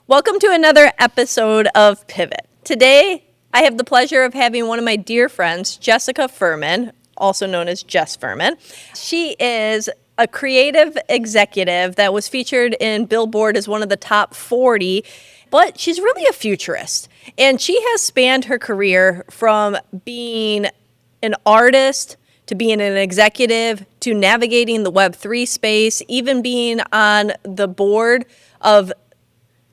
Welcome to another episode of Pivot. Today, I have the pleasure of having one of my dear friends, Jessica Furman, also known as Jess Furman. She is a creative executive that was featured in Billboard as one of the top 40, but she's really a futurist. And she has spanned her career from being an artist to being an executive to navigating the Web3 space, even being on the board of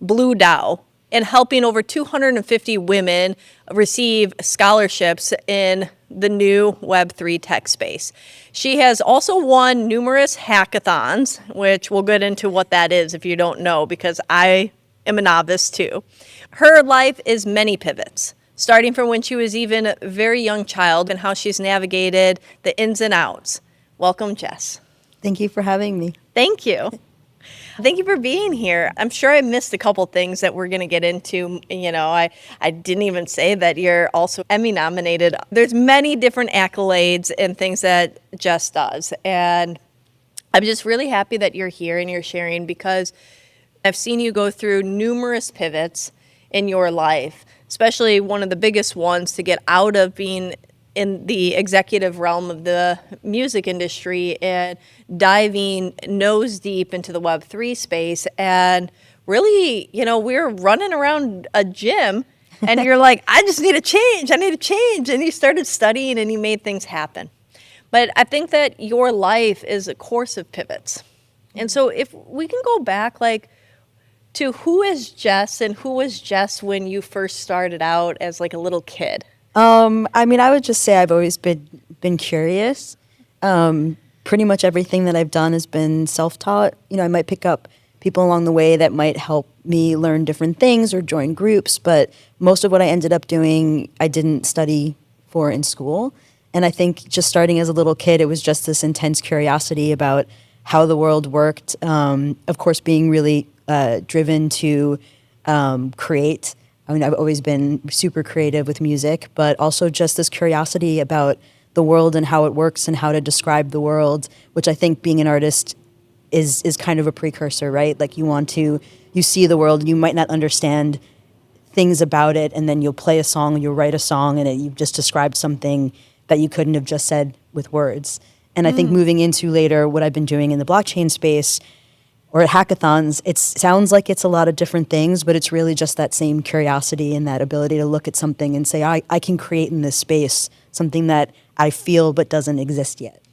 Blue Dow and helping over 250 women receive scholarships in the new Web3 tech space. She has also won numerous hackathons, which we'll get into what that is if you don't know, because I am a novice too. Her life is many pivots, starting from when she was even a very young child and how she's navigated the ins and outs. Welcome, Jess. Thank you for having me. Thank you. Thank you for being here. I'm sure I missed a couple things that we're going to get into. You know, I didn't even say that you're also Emmy-nominated. There's many different accolades and things that Jess does. And I'm just really happy that you're here and you're sharing, because I've seen you go through numerous pivots in your life, especially one of the biggest ones to get out of being in the executive realm of the music industry and diving nose deep into the Web3 space. And really, you know, we're running around a gym and you're like, I just need a change. I need a change. And you started studying and you made things happen. But I think that your life is a course of pivots. And so if we can go back, like, to who is Jess and who was Jess when you first started out as like a little kid? I would just say I've always been curious. Pretty much everything that I've done has been self-taught. You know, I might pick up people along the way that might help me learn different things or join groups, but most of what I ended up doing, I didn't study for in school. And I think just starting as a little kid, it was just this intense curiosity about how the world worked. Of course, being really driven to create. I mean, I've always been super creative with music, but also just this curiosity about the world and how it works and how to describe the world, which I think being an artist is kind of a precursor, right? Like you see the world, you might not understand things about it, and then you'll play a song, you'll write a song, and you've just described something that you couldn't have just said with words. And I think moving into later what I've been doing in the blockchain space, or at hackathons, it sounds like it's a lot of different things, but it's really just that same curiosity and that ability to look at something and say, I can create in this space something that I feel but doesn't exist yet.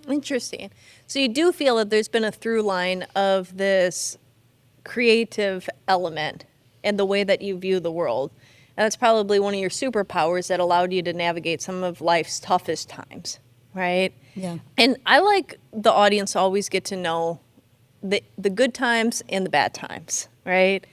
Interesting. So you do feel that there's been a through line of this creative element and the way that you view the world. And that's probably one of your superpowers that allowed you to navigate some of life's toughest times, right? Yeah. And I like the audience to always get to know the good times and the bad times, right?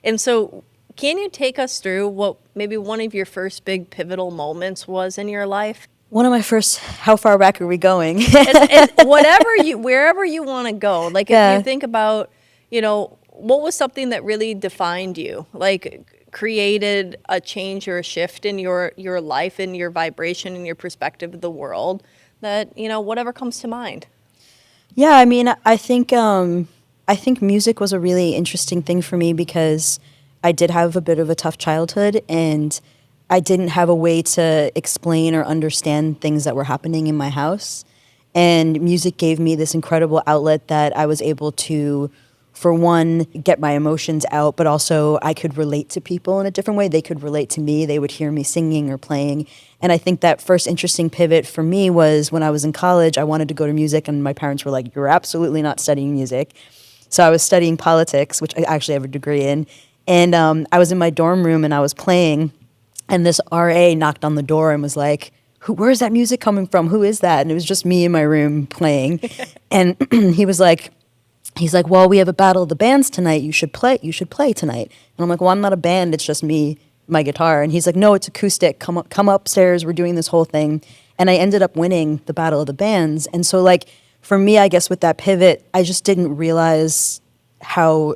And so can you take us through what maybe one of your first big pivotal moments was in your life? One of my first, how far back are we going? and wherever you want to go. Like if you think about, you know, what was something that really defined you? Like created a change or a shift in your life and your vibration and your perspective of the world that, you know, whatever comes to mind. Yeah, I mean, I think music was a really interesting thing for me because I did have a bit of a tough childhood and I didn't have a way to explain or understand things that were happening in my house. And music gave me this incredible outlet that I was able to, for one, get my emotions out, but also I could relate to people in a different way. They could relate to me. They would hear me singing or playing. And I think that first interesting pivot for me was when I was in college, I wanted to go to music, and my parents were like, you're absolutely not studying music. So I was studying politics, which I actually have a degree in. And I was in my dorm room and I was playing, and this RA knocked on the door and was like, where's that music coming from? Who is that? And it was just me in my room playing. And he's like, well, we have a battle of the bands tonight. You should play tonight. And I'm like, well, I'm not a band. It's just me, my guitar. And he's like, no, it's acoustic. Come upstairs. We're doing this whole thing. And I ended up winning the battle of the bands. And so like, for me, I guess with that pivot, I just didn't realize how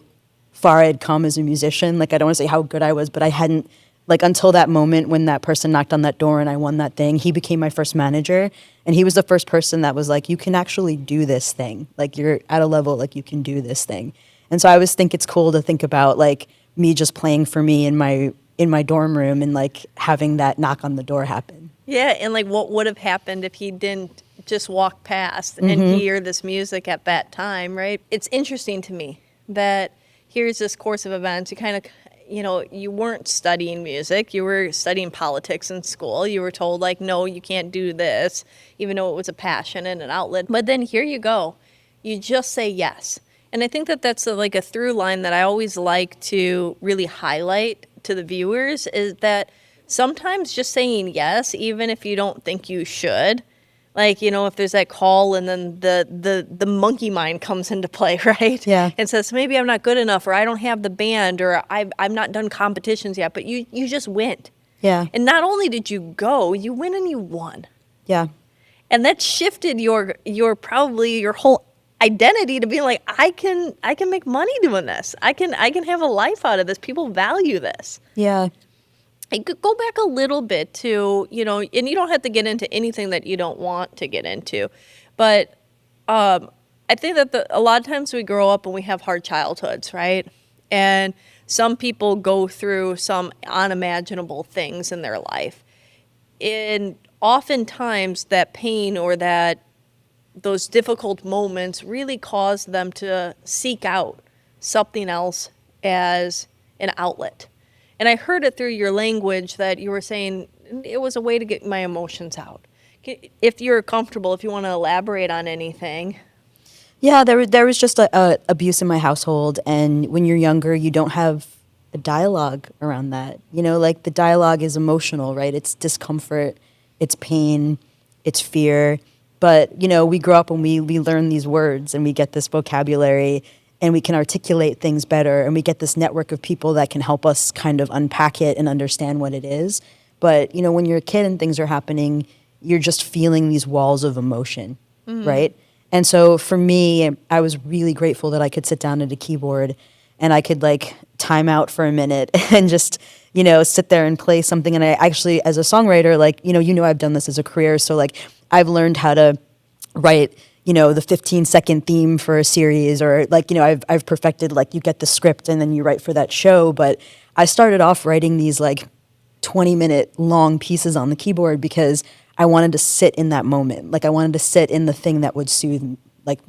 far I'd come as a musician. Like, I don't want to say how good I was, but I hadn't, like, until that moment when that person knocked on that door and I won that thing, he became my first manager. And he was the first person that was like, you can actually do this thing. Like, you're at a level, like, you can do this thing. And so I always think it's cool to think about, like, me just playing for me in my dorm room and like having that knock on the door happen. Yeah, and like what would have happened if he didn't just walk past and hear this music at that time, right? It's interesting to me that here's this course of events. You kind of, you weren't studying music. You were studying politics in school. You were told, like, no, you can't do this, even though it was a passion and an outlet. But then here you go. You just say yes. And I think that that's like a through line that I always like to really highlight to the viewers is that sometimes just saying yes, even if you don't think you should, like, if there's that call and then the monkey mind comes into play, right? Yeah. And says, maybe I'm not good enough, or I don't have the band, or I'm not done competitions yet, but you just went. Yeah. And not only did you go, you went and you won. Yeah. And that shifted your probably your whole identity to being like, I can make money doing this. I can have a life out of this. People value this. Yeah. I could go back a little bit to, and you don't have to get into anything that you don't want to get into, but I think that a lot of times we grow up and we have hard childhoods, right? And some people go through some unimaginable things in their life. And oftentimes that pain or those difficult moments really cause them to seek out something else as an outlet. And I heard it through your language that you were saying it was a way to get my emotions out. If you're comfortable, if you want to elaborate on anything. Yeah, there was just a abuse in my household, and when you're younger, you don't have a dialogue around that. Like the dialogue is emotional, right? It's discomfort, it's pain, it's fear. But, we grow up and we learn these words and we get this vocabulary and we can articulate things better and we get this network of people that can help us kind of unpack it and understand what it is. But, when you're a kid and things are happening, you're just feeling these walls of emotion, right? And so for me, I was really grateful that I could sit down at a keyboard and I could like time out for a minute and just, sit there and play something. And I actually, as a songwriter, like, I've done this as a career. So like I've learned how to write, the 15-second theme for a series, or like, I've perfected, like, you get the script and then you write for that show. But I started off writing these like 20-minute long pieces on the keyboard because I wanted to sit in that moment. Like I wanted to sit in the thing that would soothe like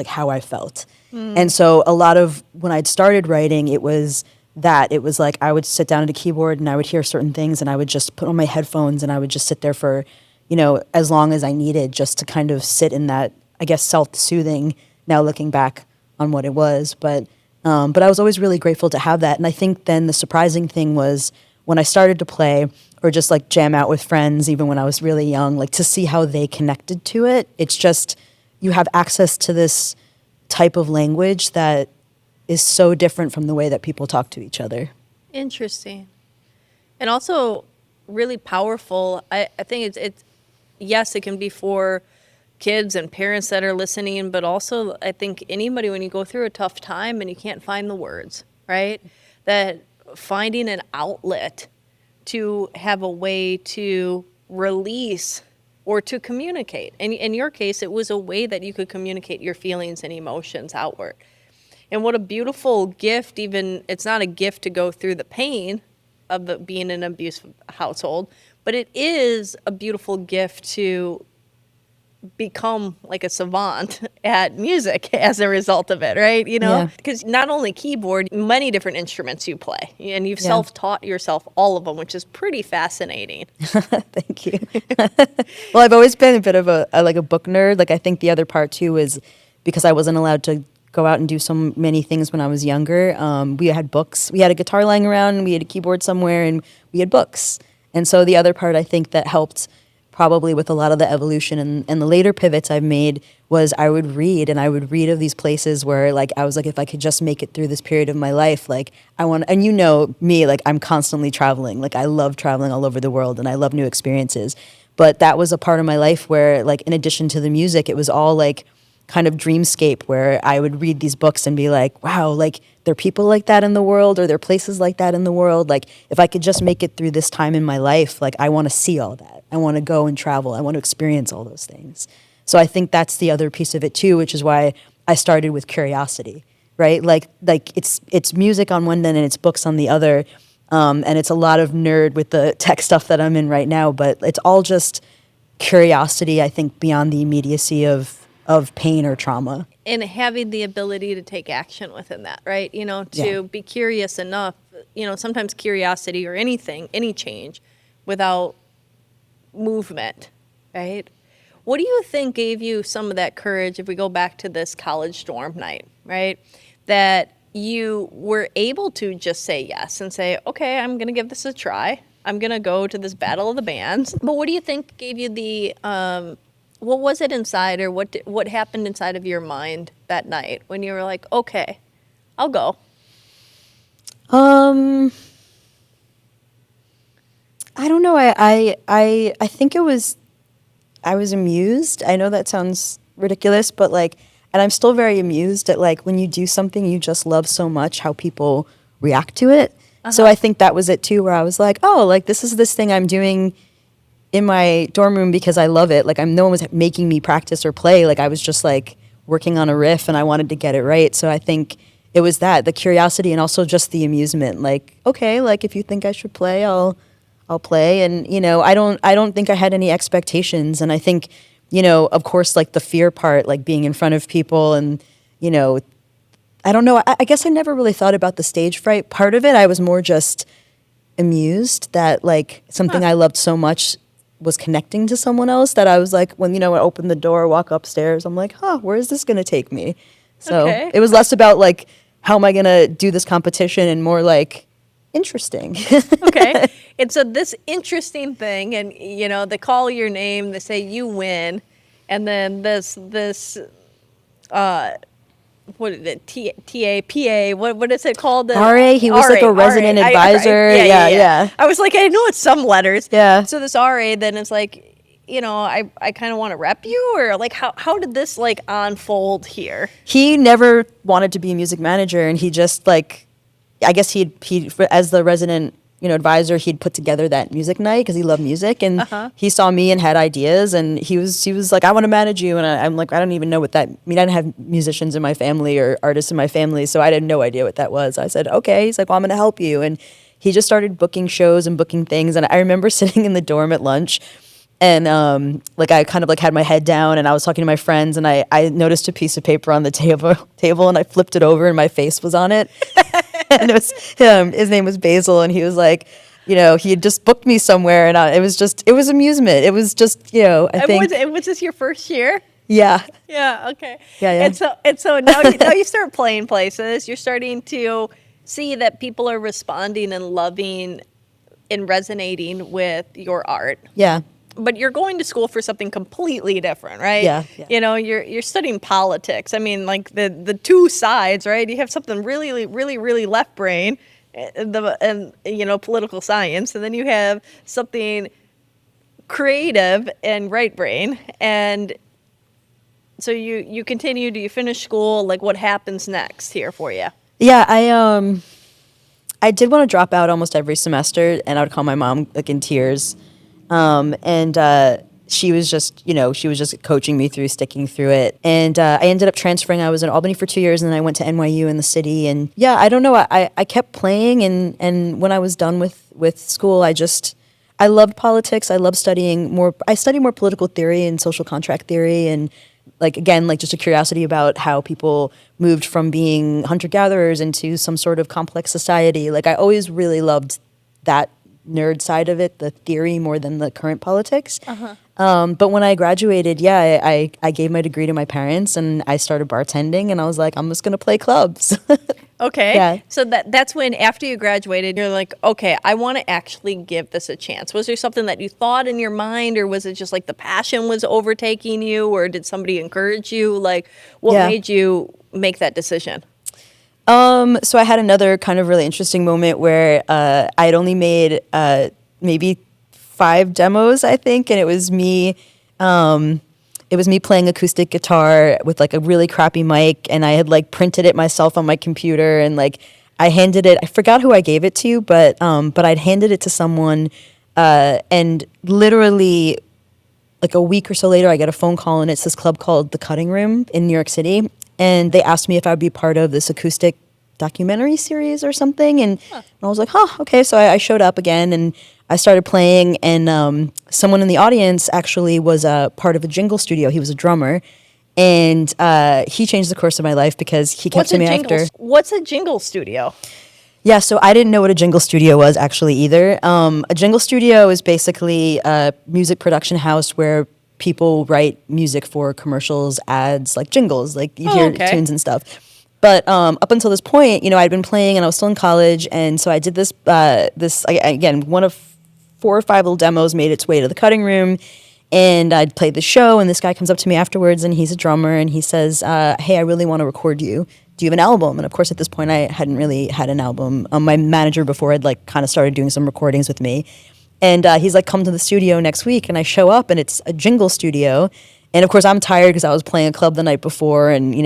how I felt. And so a lot of when I'd started writing, it was like I would sit down at a keyboard and I would hear certain things and I would just put on my headphones and I would just sit there for, as long as I needed, just to kind of sit in that, I guess, self-soothing, now looking back on what it was. But I was always really grateful to have that. And I think then the surprising thing was when I started to play or just like jam out with friends, even when I was really young, like to see how they connected to it. It's just, you have access to this type of language that is so different from the way that people talk to each other. Interesting. And also really powerful. I think it's yes, it can be for kids and parents that are listening, but also I think anybody, when you go through a tough time and you can't find the words, right? That finding an outlet to have a way to release or to communicate. And in your case, it was a way that you could communicate your feelings and emotions outward. And what a beautiful gift, even, it's not a gift to go through the pain of being in an abusive household, but it is a beautiful gift to become like a savant at music as a result of it, right? Because not only keyboard, many different instruments you play, and you've self-taught yourself all of them, which is pretty fascinating. Thank you. Well, I've always been a bit of a book nerd. Like I think the other part too is because I wasn't allowed to go out and do so many things when I was younger. We had books. We had a guitar lying around, and we had a keyboard somewhere, and we had books. And so the other part I think that helped probably with a lot of the evolution and the later pivots I've made was I would read, and I would read of these places where like I was like, if I could just make it through this period of my life, like I want, and me, like I'm constantly traveling. Like I love traveling all over the world and I love new experiences. But that was a part of my life where like in addition to the music, it was all like kind of dreamscape where I would read these books and be like, wow, like there are people like that in the world, or there are places like that in the world. Like if I could just make it through this time in my life, like I want to see all that. I want to go and travel. I want to experience all those things. So I think that's the other piece of it too, which is why I started with curiosity, right? Like it's music on one end and it's books on the other. And it's a lot of nerd with the tech stuff that I'm in right now, but it's all just curiosity, I think, beyond the immediacy of pain or trauma. And having the ability to take action within that, right? To Yeah. be curious enough, sometimes curiosity or anything, any change without movement, right? What do you think gave you some of that courage if we go back to this college dorm night, right? That you were able to just say yes and say, okay, I'm going to give this a try. I'm going to go to this battle of the bands. But what do you think gave you the, what was it inside, or what happened inside of your mind that night when you were like, okay, I'll go? I don't know. I think I was amused. I know that sounds ridiculous, but and I'm still very amused at when you do something you just love so much, how people react to it. So I think that was it too, where I was like, oh, this is this thing I'm doing in my dorm room because I love it. No one was making me practice or play. I was just working on a riff and I wanted to get it right. So I think it was the curiosity and also just the amusement. Okay, if you think I should play, I'll play. And I don't think I had any expectations. And I think of course the fear part, being in front of people, and I don't know. I guess I never really thought about the stage fright part of it. I was more just amused that something I loved so much was connecting to someone else, that I was when I open the door, walk upstairs, I'm where is this going to take me? So Okay. It was less about how am I going to do this competition, and more interesting. Okay. And so this interesting thing, and they call your name, they say you win, and then this what is it? TAPA? What is it called? RA. He was a resident advisor. Yeah. I was I know it's some letters. Yeah. So this RA, then it's I kind of want to rep you, or how did this unfold here? He never wanted to be a music manager, and he just I guess he as the resident advisor, he'd put together that music night because he loved music, and he saw me and had ideas, and he was like, I want to manage you, and I'm I don't even know what that I didn't have musicians in my family or artists in my family, so I had no idea what that was. I said, okay. He's like, well, I'm going to help you, and he just started booking shows and booking things. And I remember sitting in the dorm at lunch, and I kind of had my head down, and I was talking to my friends, and I noticed a piece of paper on the table, and I flipped it over, and my face was on it. And it was his name was Basil, and he was he had just booked me somewhere, and it was amusement. It was just, I think. Was this your first year? Yeah. Yeah. Okay. Yeah. And so now you start playing places. You're starting to see that people are responding and loving and resonating with your art. Yeah. But you're going to school for something completely different, right? Yeah. You're studying politics. I mean, the two sides, right? You have something really, really, really left brain, and political science, and then you have something creative and right brain. And so you continue. Do you finish school? What happens next here for you? Yeah. I did want to drop out almost every semester, and I would call my mom in tears. She was just coaching me through sticking through it. And I ended up transferring. I was in Albany for 2 years, and then I went to NYU in the city. And yeah, I don't know. I kept playing, and when I was done with school, I loved politics. I loved studying more. I studied more political theory and social contract theory, and again, just a curiosity about how people moved from being hunter-gatherers into some sort of complex society. I always really loved that nerd side of it, the theory, more than the current politics. But when I graduated, I gave my degree to my parents, and I started bartending, and I was I'm just going to play clubs. Okay. Yeah. So that's when, after you graduated, you're okay, I want to actually give this a chance. Was there something that you thought in your mind, or was it just the passion was overtaking you, or did somebody encourage you? What made you make that decision? So I had another kind of really interesting moment where I'd only made maybe 5 demos, I think, and it was me playing acoustic guitar with a really crappy mic, and I had printed it myself on my computer, and I handed it. I forgot who I gave it to, but I'd handed it to someone, and literally a week or so later, I get a phone call, and it's this club called The Cutting Room in New York City. and they asked me if I would be part of this acoustic documentary series or something. And I was like, okay. So I showed up again and I started playing, and someone in the audience actually was a part of a jingle studio. He was a drummer, and he changed the course of my life because he kept to me after. What's a jingle studio? Yeah, so I didn't know what a jingle studio was actually either. A jingle studio is basically a music production house where people write music for commercials, ads, like jingles, like you hear tunes and stuff. But up until this point, I'd been playing and I was still in college, and so I did this. Again, one of 4 or 5 little demos made its way to the cutting room, and I'd played the show. And this guy comes up to me afterwards, and he's a drummer, and he says, "Hey, I really want to record you. Do you have an album?" And of course, at this point, I hadn't really had an album. My manager before had kind of started doing some recordings with me, and he's like, "Come to the studio next week." And I show up, and it's a jingle studio. And of course, I'm tired because I was playing a club the night before. And,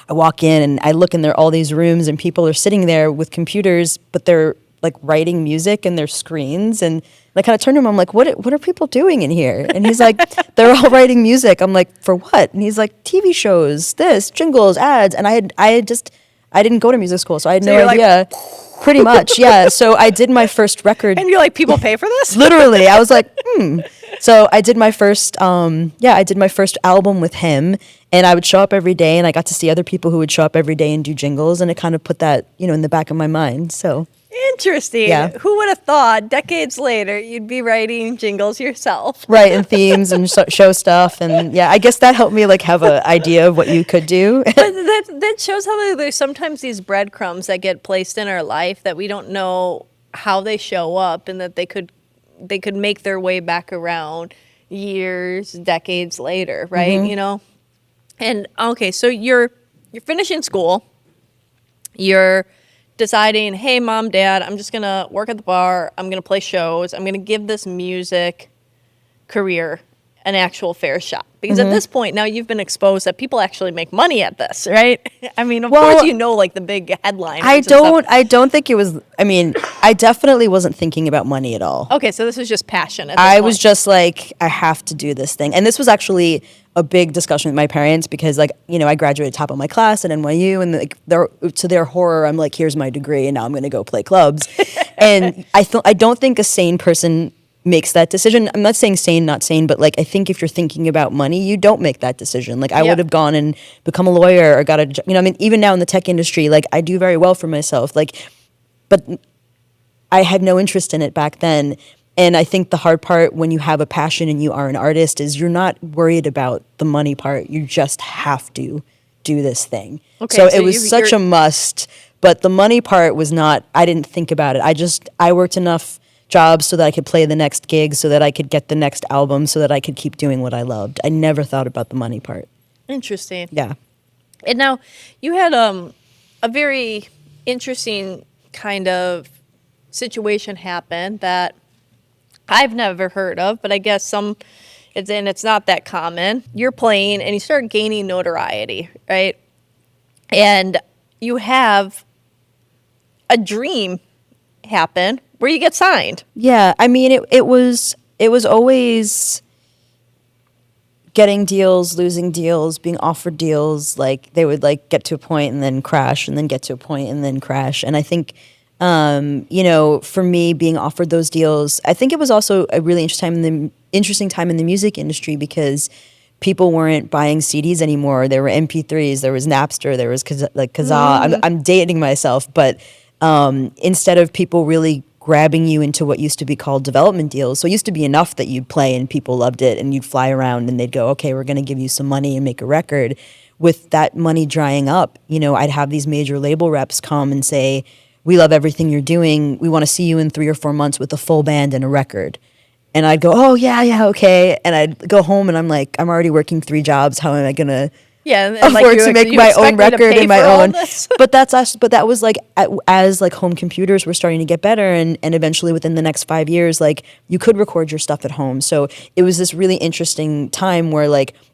I walk in and I look, and there are all these rooms and people are sitting there with computers, but they're like writing music in their screens. And I kind of turned to him, I'm like, what are people doing in here? And he's like, they're all writing music. I'm like, for what? And he's like, TV shows, this, jingles, ads. And I didn't go to music school, so I had no idea. Pretty much, yeah. So I did my first record. And you're like, people pay for this? Literally. I was like, So I did my first, album with him, and I would show up every day, and I got to see other people who would show up every day and do jingles, and it kind of put that, in the back of my mind. So interesting. Yeah. Who would have thought decades later you'd be writing jingles yourself? Right, and themes and show stuff, and yeah, I guess that helped me have an idea of what you could do. But that shows how there's sometimes these breadcrumbs that get placed in our life that we don't know how they show up, and that they could make their way back around years, decades later, right? Mm-hmm. And okay, so you're finishing school, you're deciding, hey, mom, dad, I'm just gonna work at the bar, I'm gonna play shows, I'm gonna give this music career an actual fair shot. Because at this point now you've been exposed that people actually make money at this, right? I mean, of course the big headline. I don't think it was, I definitely wasn't thinking about money at all. Okay, so this was just passion. I was just like, I have to do this thing. And this was actually a big discussion with my parents because I graduated top of my class at NYU, and to their horror, I'm like, here's my degree and now I'm going to go play clubs. And I don't think a sane person makes that decision. I'm not saying sane, not sane, but I think if you're thinking about money, you don't make that decision. I would have gone and become a lawyer or got a, even now in the tech industry, I do very well for myself, but I had no interest in it back then. And I think the hard part when you have a passion and you are an artist is you're not worried about the money part. You just have to do this thing. Okay, so it was such a must, but the money part was not, I didn't think about it. I worked enough jobs so that I could play the next gig, so that I could get the next album, so that I could keep doing what I loved. I never thought about the money part. Interesting. Yeah. And now you had a very interesting kind of situation happen that I've never heard of, but I guess it's not that common. You're playing and you start gaining notoriety, right? And you have a dream happen where you get signed. Yeah, it was always getting deals, losing deals, being offered deals. They would get to a point and then crash, and then get to a point and then crash. And I think, for me, being offered those deals, I think it was also a really interesting time in the music industry because people weren't buying CDs anymore. There were MP3s, there was Napster, there was Kazaa. I'm dating myself, but instead of people really grabbing you into what used to be called development deals. So it used to be enough that you'd play and people loved it and you'd fly around and they'd go, okay, we're going to give you some money and make a record. With that money drying up, I'd have these major label reps come and say, we love everything you're doing. We want to see you in 3 or 4 months with a full band and a record. And I'd go, oh, yeah, okay. And I'd go home and I'm like, I'm already working 3 jobs. How am I going to afford to make my own record and my own? But that was as home computers were starting to get better, and eventually within the next 5 years, you could record your stuff at home. So it was this really interesting time where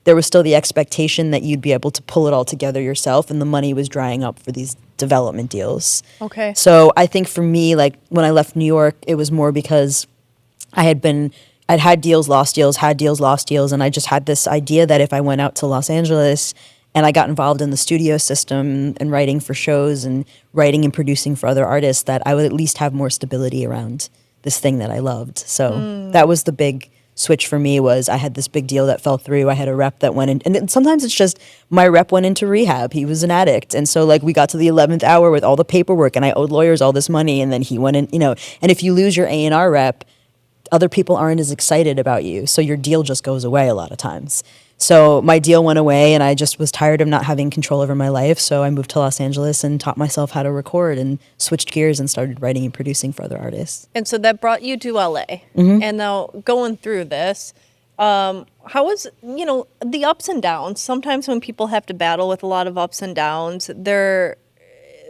there was still the expectation that you'd be able to pull it all together yourself, and the money was drying up for these development deals. Okay. So I think for me, when I left New York, it was more because I'd had deals, lost deals, had deals, lost deals, and I just had this idea that if I went out to Los Angeles and I got involved in the studio system and writing for shows and writing and producing for other artists, that I would at least have more stability around this thing that I loved. So that was the big switch for me. Was I had this big deal that fell through. I had a rep that went in, and sometimes it's just my rep went into rehab. He was an addict, and so like we got to the 11th hour with all the paperwork, and I owed lawyers all this money, and then he went in, and if you lose your A&R rep, other people aren't as excited about you, so your deal just goes away a lot of times. So my deal went away, and I just was tired of not having control over my life. So I moved to Los Angeles and taught myself how to record and switched gears and started writing and producing for other artists. And so that brought you to LA. And now going through this, how was, the ups and downs? Sometimes when people have to battle with a lot of ups and downs, they're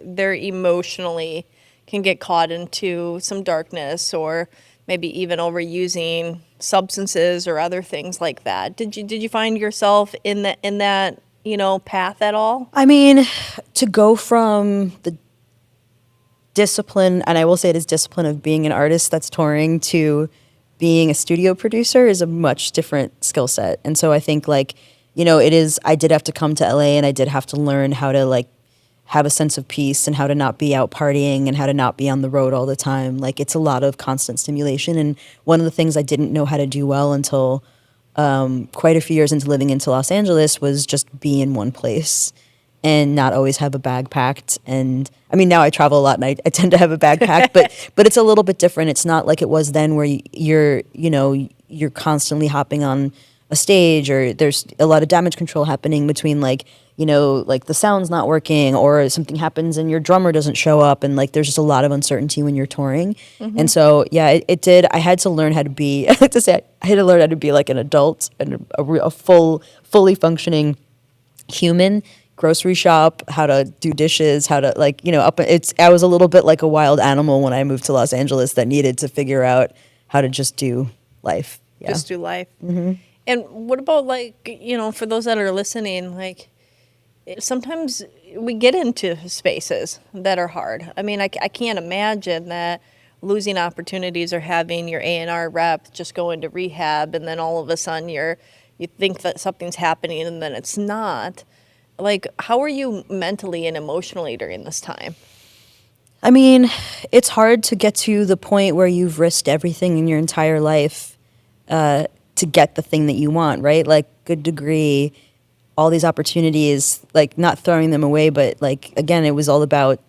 emotionally can get caught into some darkness, or maybe even overusing substances or other things like that. Did you find yourself in that path at all? I mean, to go from the discipline, and I will say it is discipline, of being an artist that's touring to being a studio producer is a much different skill set. And so I think I did have to come to LA, and I did have to learn how to have a sense of peace and how to not be out partying and how to not be on the road all the time. It's a lot of constant stimulation. And one of the things I didn't know how to do well until quite a few years into living into Los Angeles was just be in one place and not always have a bag packed. And I mean, now I travel a lot, and I tend to have a bag packed, but it's a little bit different. It's not like it was then, where you're constantly hopping on a stage, or there's a lot of damage control happening between the sound's not working, or something happens and your drummer doesn't show up, and there's just a lot of uncertainty when you're touring. And so it did. I had to learn how to be, I like to say, I had to learn how to be like an adult and a fully functioning human. Grocery shop, how to do dishes, how to I was a little bit like a wild animal when I moved to Los Angeles that needed to figure out how to just do life. Yeah. Just do life. And what about for those that are listening, sometimes we get into spaces that are hard. I mean, I can't imagine that losing opportunities or having your A&R rep just go into rehab, and then all of a sudden you think that something's happening and then it's not. How are you mentally and emotionally during this time? I mean, it's hard to get to the point where you've risked everything in your entire life to get the thing that you want, right? Good degree, all these opportunities, not throwing them away, but again, it was all about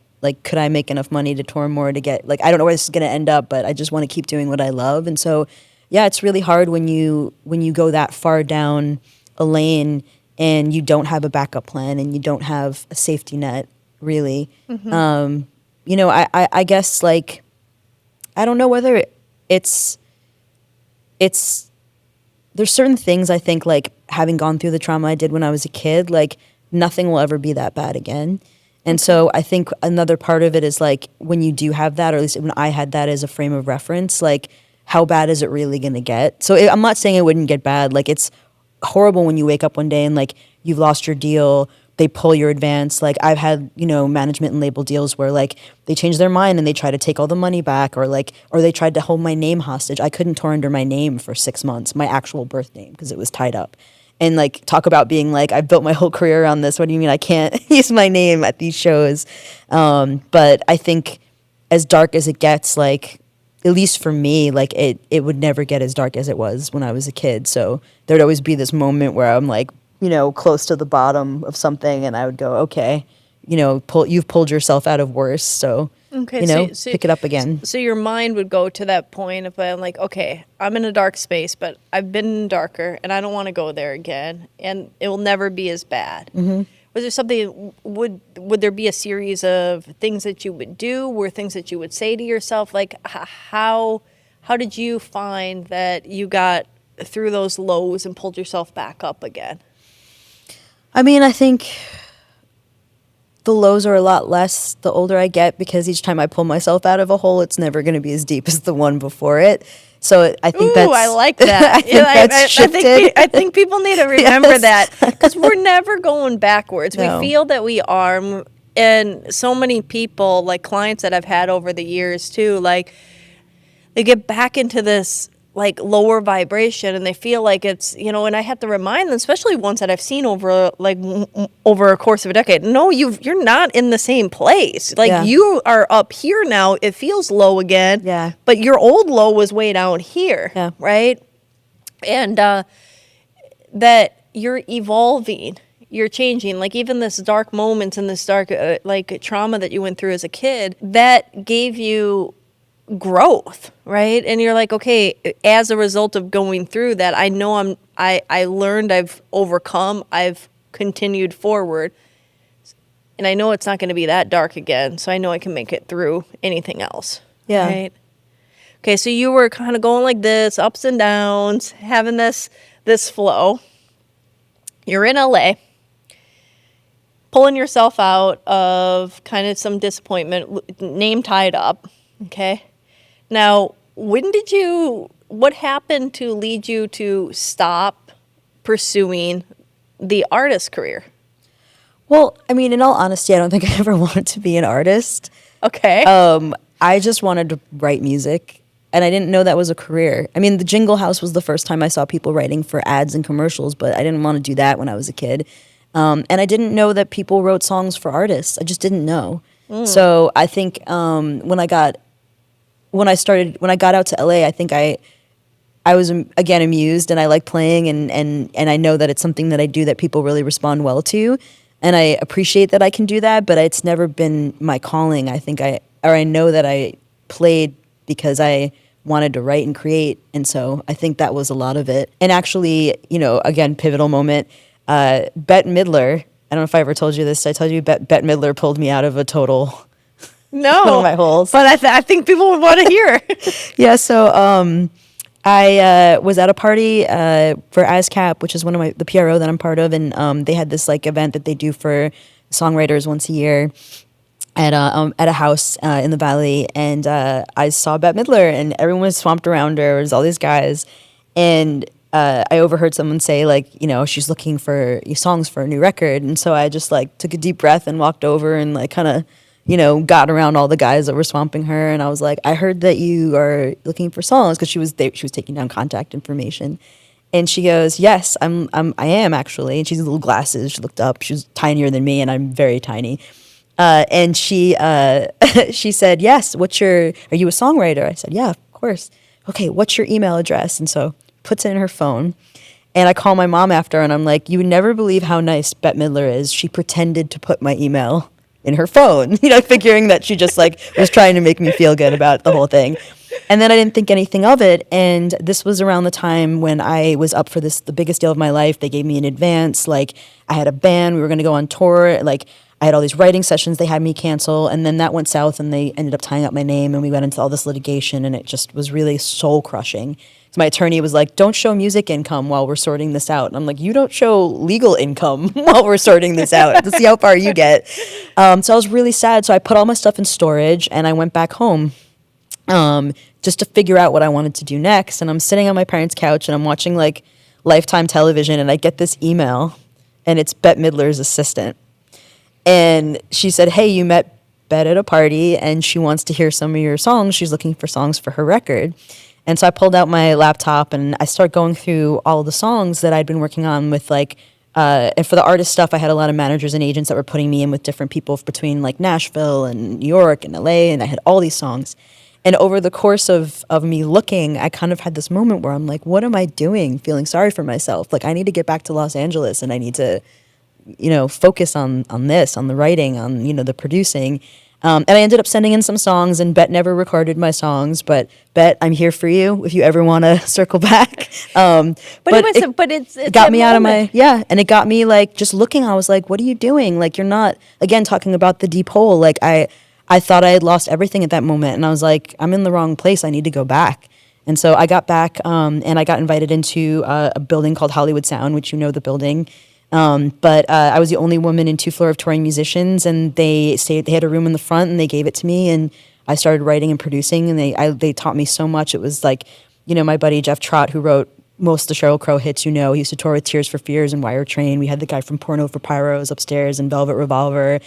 could I make enough money to tour more to get, I don't know where this is going to end up, but I just want to keep doing what I love. And so, yeah, it's really hard when you go that far down a lane and you don't have a backup plan and you don't have a safety net, really. I guess I don't know whether it's there's certain things I think, having gone through the trauma I did when I was a kid, nothing will ever be that bad again. And so I think another part of it is when you do have that, or at least when I had that as a frame of reference, how bad is it really going to get? So I'm not saying it wouldn't get bad. It's horrible when you wake up one day and you've lost your deal, they pull your advance. I've had, management and label deals where they change their mind and they try to take all the money back, or they tried to hold my name hostage. I couldn't tour under my name for 6 months, my actual birth name, because it was tied up. And talk about being I've built my whole career around this. What do you mean I can't use my name at these shows? But I think as dark as it gets, at least for me, it would never get as dark as it was when I was a kid. So there'd always be this moment where I'm close to the bottom of something, and I would go, okay, you've pulled yourself out of worse, so so pick it up again. So your mind would go to that point of okay, I'm in a dark space, but I've been darker, and I don't want to go there again, and it will never be as bad. Was there something? Would there be a series of things that you would do? Were things that you would say to yourself? How did you find that you got through those lows and pulled yourself back up again? I mean, I think the lows are a lot less the older I get, because each time I pull myself out of a hole, it's never going to be as deep as the one before it. So I think I like that. I think people need to remember that, because we're never going backwards. No. We feel that we are, and so many people, clients that I've had over the years too, they get back into this like lower vibration, and they feel like it's, and I have to remind them, especially ones that I've seen over like over a course of a decade. No, you're not in the same place. Like Yeah. you are up here now. It feels low again. Yeah. But your old low was way down here. Yeah. Right. And that you're evolving, you're changing. Like even this dark moments and this dark like trauma that you went through as a kid, that gave you growth, right? And you're like, okay, as a result of going through that, I know I learned, I've overcome, I've continued forward, and I know it's not going to be that dark again, so I know I can make it through anything else. Yeah. Right? Okay, so you were kind of going like this, ups and downs, having this flow. You're in LA, pulling yourself out of kind of some disappointment, name tied up, okay? Now, what happened to lead you to stop pursuing the artist career? Well, I mean, in all honesty, I don't think I ever wanted to be an artist. Okay. I just wanted to write music, and I didn't know that was a career. I mean, the Jingle House was the first time I saw people writing for ads and commercials, but I didn't want to do that when I was a kid. And I didn't know that people wrote songs for artists. I just didn't know. So I think when I got out to LA, I think I was again amused, and I like playing, and I know that it's something that I do that people really respond well to, and I appreciate that I can do that, but it's never been my calling. I know that I played because I wanted to write and create, and so I think that was a lot of it. And actually, again, pivotal moment, Bette Midler, I don't know if I ever told you this, did I told you Bette Midler pulled me out of a total No. one of my holes. But I think people would want to hear. Yeah, so I was at a party for ASCAP, which is one of the PRO that I'm part of, and they had this like event that they do for songwriters once a year at a house in the Valley, and I saw Bette Midler, and everyone was swamped around her. There was all these guys, and I overheard someone say like, she's looking for songs for a new record, and so I just like took a deep breath and walked over and like kind of got around all the guys that were swamping her, and I was like, I heard that you are looking for songs, because she was taking down contact information, and she goes, yes, I am actually, and she's little glasses. She looked up. She was tinier than me, and I'm very tiny, and she she said, yes. Are you a songwriter? I said, yeah, of course. Okay, what's your email address? And so puts it in her phone. And I call my mom after, and I'm like, you would never believe how nice Bette Midler is. She pretended to put my email in her phone, figuring that she just like was trying to make me feel good about the whole thing. And then I didn't think anything of it. And this was around the time when I was up for the biggest deal of my life. They gave me an advance. Like, I had a band. We were going to go on tour. Like, I had all these writing sessions they had me cancel. And then that went south, and they ended up tying up my name, and we went into all this litigation, and it just was really soul crushing. So my attorney was like, don't show music income while we're sorting this out. And I'm like, you don't show legal income while we're sorting this out to see how far you get. So I was really sad. So I put all my stuff in storage, and I went back home just to figure out what I wanted to do next. And I'm sitting on my parents' couch, and I'm watching like Lifetime television, and I get this email, and it's Bette Midler's assistant. And she said, hey, you met Bette at a party, and she wants to hear some of your songs. She's looking for songs for her record. And so I pulled out my laptop, and I started going through all of the songs that I'd been working on with like, and for the artist stuff, I had a lot of managers and agents that were putting me in with different people between like Nashville and New York and LA, and I had all these songs. And over the course of me looking, I kind of had this moment where I'm like, what am I doing? Feeling sorry for myself. Like, I need to get back to Los Angeles, and I need to, focus on this, on the writing, on, the producing. And I ended up sending in some songs, and Bette never recorded my songs, but Bette, I'm here for you if you ever want to circle back. It got me out of and it got me like just looking. I was like, what are you doing? Like, you're not, again, talking about the deep hole. Like, I thought I had lost everything at that moment, and I was like, I'm in the wrong place. I need to go back. And so I got back, and I got invited into a building called Hollywood Sound, which the building. But I was the only woman in 2 floor of touring musicians, and they had a room in the front, and they gave it to me, and I started writing and producing, and they taught me so much. It was like, my buddy Jeff Trott, who wrote most of the Sheryl Crow hits, he used to tour with Tears for Fears and Wire Train. We had the guy from Porno for Pyros upstairs and Velvet Revolver.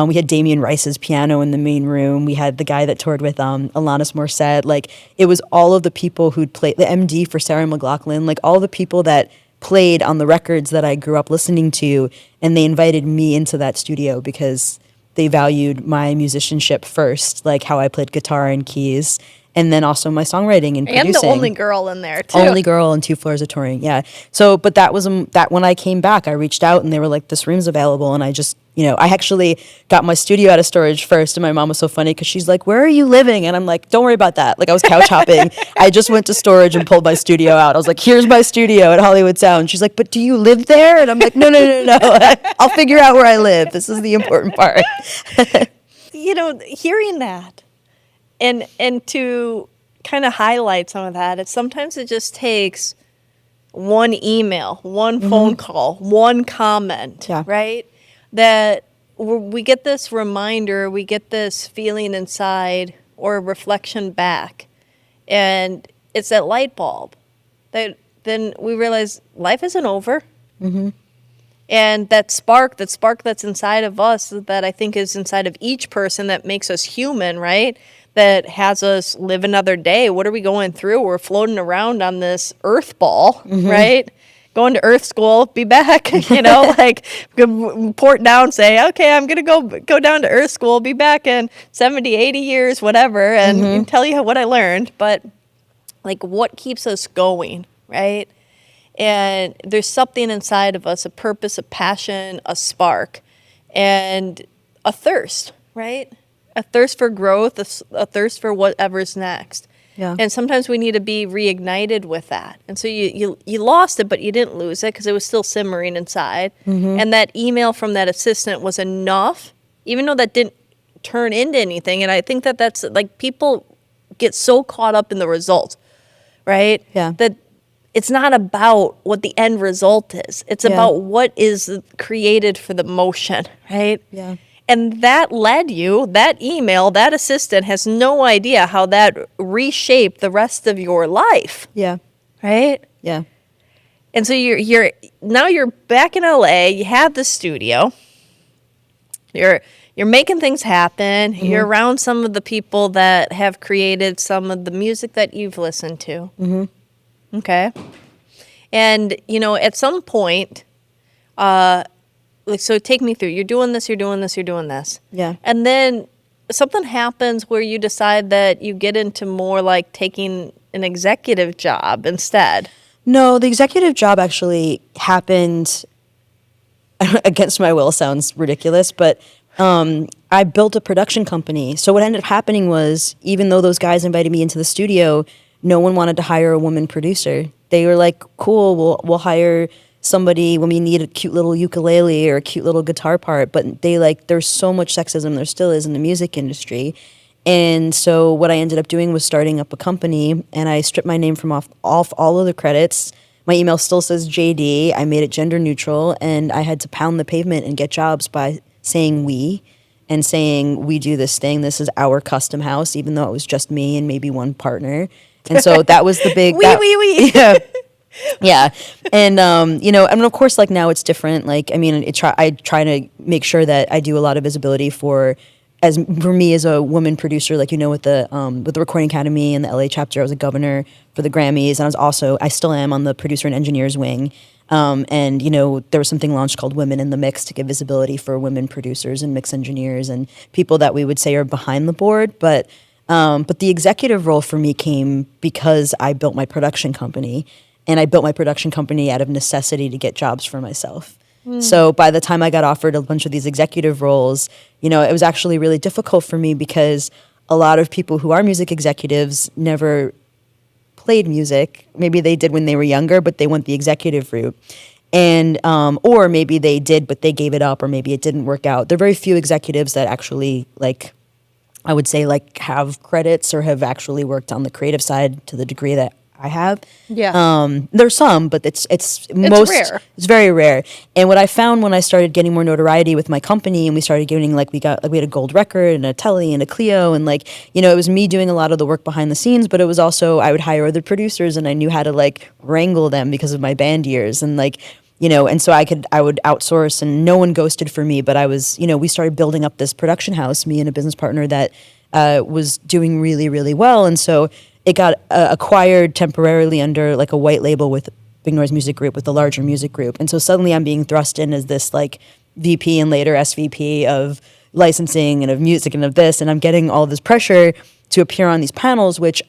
We had Damien Rice's piano in the main room. We had the guy that toured with Alanis Morissette. Like, it was all of the people who'd played, the MD for Sarah McLachlan, like all the people that played on the records that I grew up listening to, and they invited me into that studio because they valued my musicianship first, like how I played guitar and keys, and then also my songwriting and producing. And the only girl in there, too. Only girl and 2 floors of touring, yeah. So, but that was that when I came back, I reached out and they were like, this room's available. And I just, I actually got my studio out of storage first. And my mom was so funny because she's like, where are you living? And I'm like, don't worry about that. Like, I was couch hopping. I just went to storage and pulled my studio out. I was like, here's my studio at Hollywood Sound. She's like, but do you live there? And I'm like, no. I'll figure out where I live. This is the important part. Hearing that and to kind of highlight some of that, sometimes it just takes one email, one phone call, one comment, right? That we get this reminder, we get this feeling inside or a reflection back, and it's that light bulb that then we realize life isn't over. And that spark that's inside of us, that I think is inside of each person, that makes us human, right? That has us live another day. What are we going through? We're floating around on this earth ball, right? Going to earth school, be back, like report down, say, okay, I'm going to go down to earth school, be back in 70, 80 years, whatever, and tell you what I learned. But like, what keeps us going, right? And there's something inside of us, a purpose, a passion, a spark, and a thirst, right? A thirst for growth, a thirst for whatever's next. Yeah. And sometimes we need to be reignited with that. And so you lost it, but you didn't lose it because it was still simmering inside. And that email from that assistant was enough, even though that didn't turn into anything. And I think that's like, people get so caught up in the result, right? Yeah. That it's not about what the end result is. It's about what is created for the motion, right? Yeah. And that led you, that email, that assistant has no idea how that reshaped the rest of your life. Yeah. Right? Yeah. And so you're now you're back in LA, you have the studio. You're making things happen. You're around some of the people that have created some of the music that you've listened to. Okay. And, at some point, so take me through. You're doing this. Yeah. And then something happens where you decide that you get into more like taking an executive job instead. No, the executive job actually happened against my will. Sounds ridiculous, but I built a production company. So what ended up happening was, even though those guys invited me into the studio, no one wanted to hire a woman producer. They were like, cool, we'll hire somebody when we need a cute little ukulele or a cute little guitar part. But there's so much sexism, there still is in the music industry. And so what I ended up doing was starting up a company, and I stripped my name from off all of the credits. My email still says JD. I made it gender neutral, and I had to pound the pavement and get jobs by saying we and saying, we do this thing. This is our custom house, even though it was just me and maybe one partner. And so that was the big... We. Yeah. Yeah. And, of course, like, now it's different. Like, I mean, I try to make sure that I do a lot of visibility for me as a woman producer, like, with the Recording Academy and the LA chapter. I was a governor for the Grammys, and I still am on the producer and engineers wing. And there was something launched called Women in the Mix to give visibility for women producers and mix engineers and people that we would say are behind the board. But the executive role for me came because I built my production company, and I built my production company out of necessity to get jobs for myself. So by the time I got offered a bunch of these executive roles, it was actually really difficult for me because a lot of people who are music executives never played music. Maybe they did when they were younger, but they went the executive route. And or maybe they did, but they gave it up, or maybe it didn't work out. There are very few executives that actually, like, I would say, like, have credits or have actually worked on the creative side to the degree that I have. Yeah. There's some, but it's rare. It's very rare. And what I found when I started getting more notoriety with my company, and we started getting, we had a gold record and a Telly and a Clio, and it was me doing a lot of the work behind the scenes, but it was also, I would hire other producers, and I knew how to wrangle them because of my band years. And and so I would outsource, and no one ghosted for me, but I was, we started building up this production house, me and a business partner that was doing really, really well. And so it got acquired temporarily under like a white label with Big Noise Music Group, with the larger music group. And so suddenly I'm being thrust in as this like VP and later SVP of licensing and of music and of this, and I'm getting all this pressure to appear on these panels, which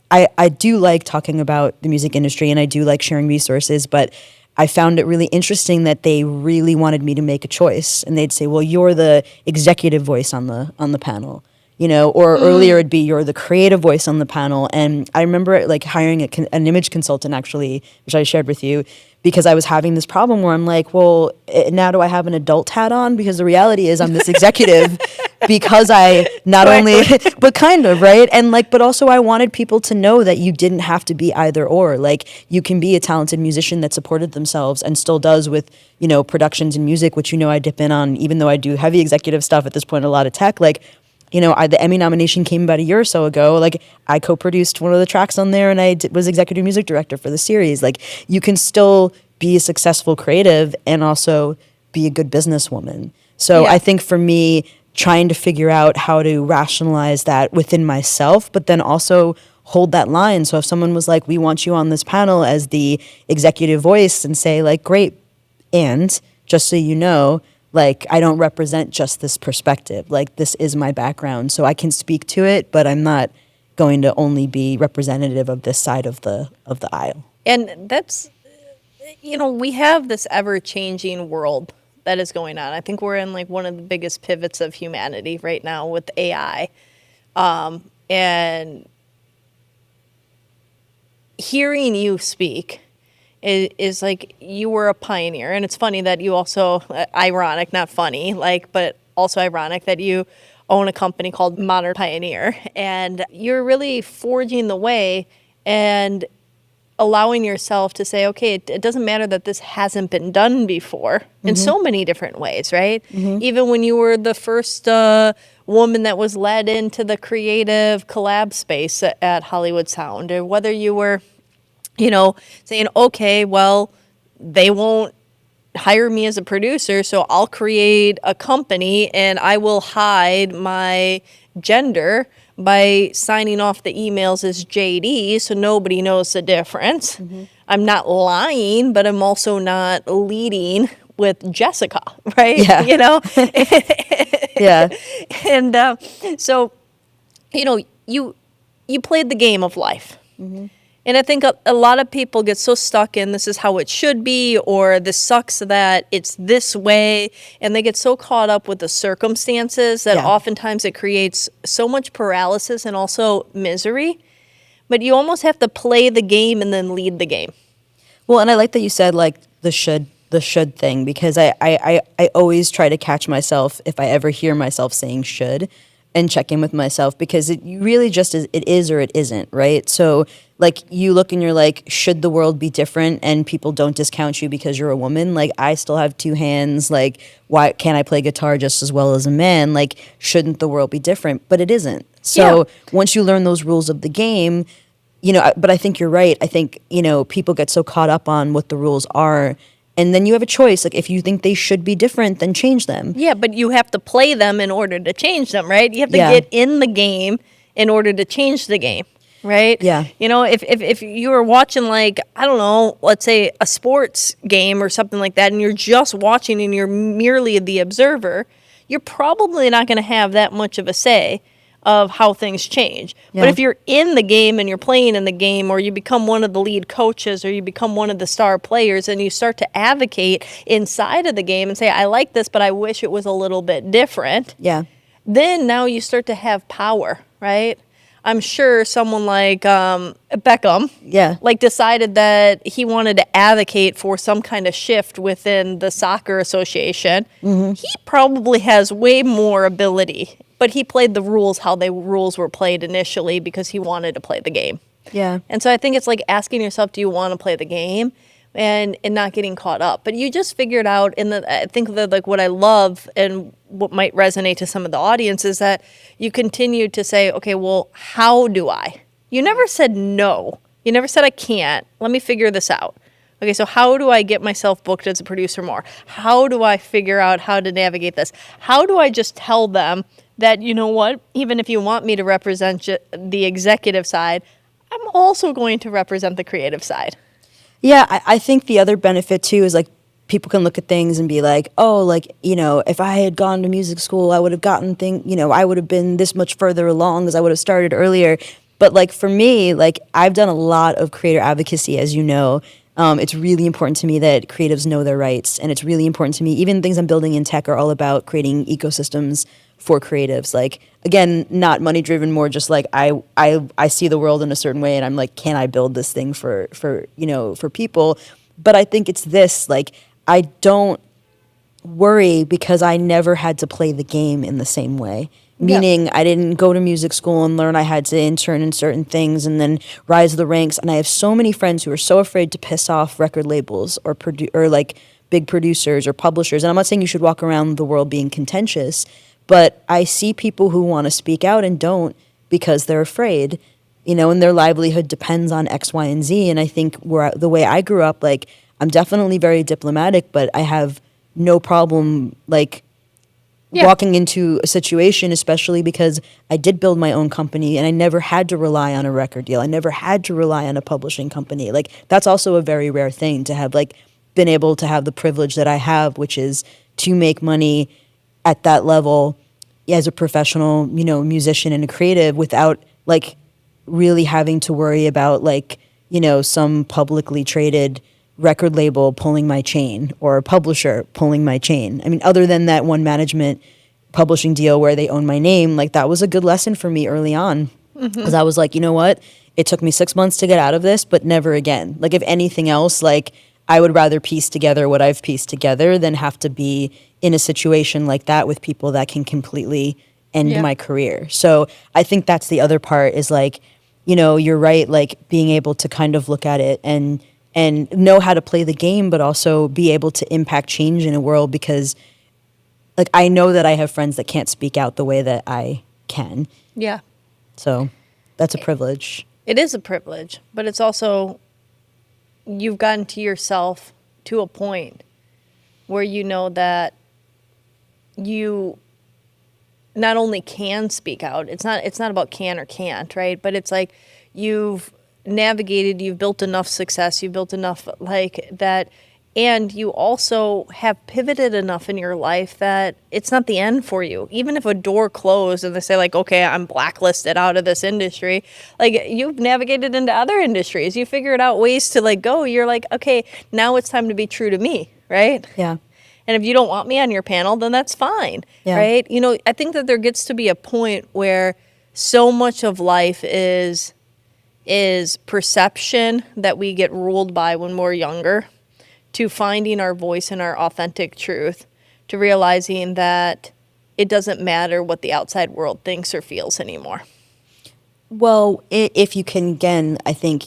I do like talking about the music industry and I do like sharing resources, but I found it really interesting that they really wanted me to make a choice, and they'd say, well, you're the executive voice on the panel, or earlier it'd be you're the creative voice on the panel. And I remember like hiring an image consultant, actually, which I shared with you, because I was having this problem where I'm like, well, now do I have an adult hat on? Because the reality is I'm this executive because I not only, but kind of, right? And like, but also I wanted people to know that you didn't have to be either or. Like, you can be a talented musician that supported themselves and still does with, productions and music, which, I dip in on, even though I do heavy executive stuff at this point, a lot of tech, like, the Emmy nomination came about a year or so ago. Like, I co-produced one of the tracks on there, and I was executive music director for the series. Like, you can still be a successful creative and also be a good businesswoman. So I think for me, trying to figure out how to rationalize that within myself, but then also hold that line. So if someone was like, we want you on this panel as the executive voice, and say like, great, and just so you know, like, I don't represent just this perspective. Like, this is my background, so I can speak to it, but I'm not going to only be representative of this side of the aisle. And that's, we have this ever-changing world that is going on. I think we're in like one of the biggest pivots of humanity right now with AI. And hearing you speak is like, you were a pioneer. And it's funny that you also, ironic, not funny, like, but also ironic that you own a company called Modern Pioneer. And you're really forging the way and allowing yourself to say, okay, it doesn't matter that this hasn't been done before in so many different ways, right? Even when you were the first woman that was led into the creative collab space at Hollywood Sound, or whether you were, saying, okay, well, they won't hire me as a producer, so I'll create a company and I will hide my gender by signing off the emails as JD so nobody knows the difference. I'm not lying, but I'm also not leading with Jessica, right? Yeah. Yeah. And so, you played the game of life. And I think a lot of people get so stuck in this is how it should be, or this sucks that it's this way, and they get so caught up with the circumstances that oftentimes it creates so much paralysis and also misery. But you almost have to play the game and then lead the game. Well, and I like that you said like the should thing, because I always try to catch myself if I ever hear myself saying should, and check in with myself, because it really just is, it is or it isn't, right? So like, you look and you're like, should the world be different and people don't discount you because you're a woman? Like, I still have two hands. Like, why can't I play guitar just as well as a man? Like, shouldn't the world be different? But it isn't. So once you learn those rules of the game, but I think you're right. I think, people get so caught up on what the rules are. And then you have a choice. Like, if you think they should be different, then change them. Yeah, but you have to play them in order to change them, right? You have to get in the game in order to change the game, right? Yeah. If you were watching, like, I don't know, let's say a sports game or something like that, and you're just watching and you're merely the observer, you're probably not going to have that much of a say of how things change. But if you're in the game and you're playing in the game, or you become one of the lead coaches, or you become one of the star players, and you start to advocate inside of the game and say, I like this, but I wish it was a little bit different. Yeah. Then now you start to have power, right? I'm sure someone like Beckham like decided that he wanted to advocate for some kind of shift within the soccer association. He probably has way more ability, but he played the rules how the rules were played initially because he wanted to play the game. Yeah. And so I think it's like asking yourself, do you want to play the game? And not getting caught up. But you just figured out, I think that like what I love and what might resonate to some of the audience is that you continue to say, okay, well, how do I? You never said no. You never said I can't. Let me figure this out. okay, so how do I get myself booked as a producer more? How do I figure out how to navigate this? How do I just tell them that, you know what, even if you want me to represent the executive side, I'm also going to represent the creative side? Yeah, I think the other benefit too is like people can look at things and be like, oh, like, you know, if I had gone to music school, I would have gotten I would have been this much further along because I would have started earlier. But like for me, like I've done a lot of creator advocacy, as you know. It's really important to me that creatives know their rights, and it's really important to me. Even things I'm building in tech are all about creating ecosystems for creatives. Like again, not money driven, more just like I see the world in a certain way, and I'm like, can I build this thing for for people? But I think it's this, like I don't worry because I never had to play the game in the same way. Meaning I didn't go to music school and learn I had to intern in certain things and then rise the ranks. And I have so many friends who are so afraid to piss off record labels or like big producers or publishers. And I'm not saying you should walk around the world being contentious, but I see people who want to speak out and don't because they're afraid, and their livelihood depends on X, Y, and Z. And I think the way I grew up, like I'm definitely very diplomatic, but I have no problem like walking into a situation, especially because I did build my own company and I never had to rely on a record deal. I never had to rely on a publishing company. Like that's also a very rare thing to have, like been able to have the privilege that I have, which is to make money at that level as a professional, musician and a creative without like really having to worry about like, some publicly traded record label pulling my chain or a publisher pulling my chain. I mean, other than that one management publishing deal where they own my name, like that was a good lesson for me early on. Because I was like, you know what? It took me 6 months to get out of this, but never again. Like if anything else, like I would rather piece together what I've pieced together than have to be in a situation like that with people that can completely end my career. So I think that's the other part is like, you're right, like being able to kind of look at it and know how to play the game, but also be able to impact change in a world because like I know that I have friends that can't speak out the way that I can. Yeah. So that's a privilege. It is a privilege, but it's also, you've gotten to yourself to a point where you know that you not only can speak out, it's not about can or can't, right? But it's like you've navigated, you've built enough success, you've built enough like that, and you also have pivoted enough in your life that it's not the end for you. Even if a door closed and they say like, okay, I'm blacklisted out of this industry, like you've navigated into other industries, you figured out ways to like go, you're like, okay, now it's time to be true to me, right? Yeah. And if you don't want me on your panel, then that's fine, right? I think that there gets to be a point where so much of life is perception that we get ruled by when we're younger, to finding our voice and our authentic truth, to realizing that it doesn't matter what the outside world thinks or feels anymore. Well, if you can, again, I think,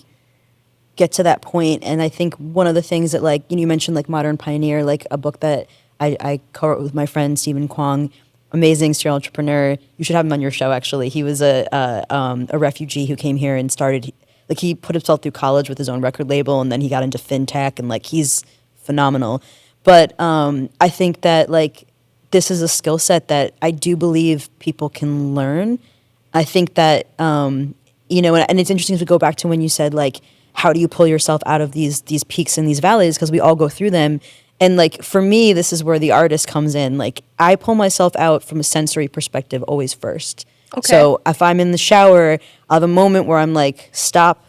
get to that point, and I think one of the things that, like, you mentioned, like, Modern Pioneer, like, a book that I co-wrote with my friend Stephen Kwong, amazing serial entrepreneur. You should have him on your show, actually. He was a refugee who came here and started, like, he put himself through college with his own record label, and then he got into fintech, and, like, he's phenomenal. But I think that, like, this is a skill set that I do believe people can learn. I think that, and it's interesting as we go back to when you said, like, how do you pull yourself out of these peaks and these valleys? Because we all go through them. And, like, for me, this is where the artist comes in. Like, I pull myself out from a sensory perspective always first. Okay. So if I'm in the shower, I'll have a moment where I'm like, stop,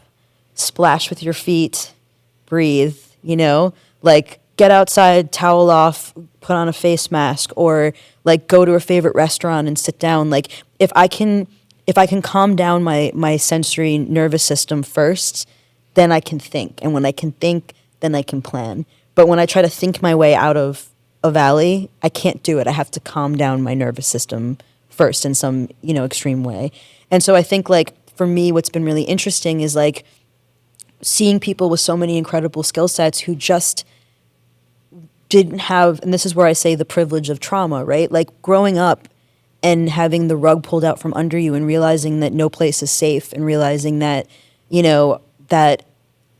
splash with your feet, breathe, like get outside, towel off, put on a face mask, or like go to a favorite restaurant and sit down. Like if I can calm down my sensory nervous system first, then I can think. And when I can think, then I can plan. But when I try to think my way out of a valley, I can't do it. I have to calm down my nervous system first in some, extreme way. And so I think, like, for me, what's been really interesting is, like, seeing people with so many incredible skill sets who just didn't have, and this is where I say the privilege of trauma, right? Like, growing up and having the rug pulled out from under you and realizing that no place is safe and realizing that, that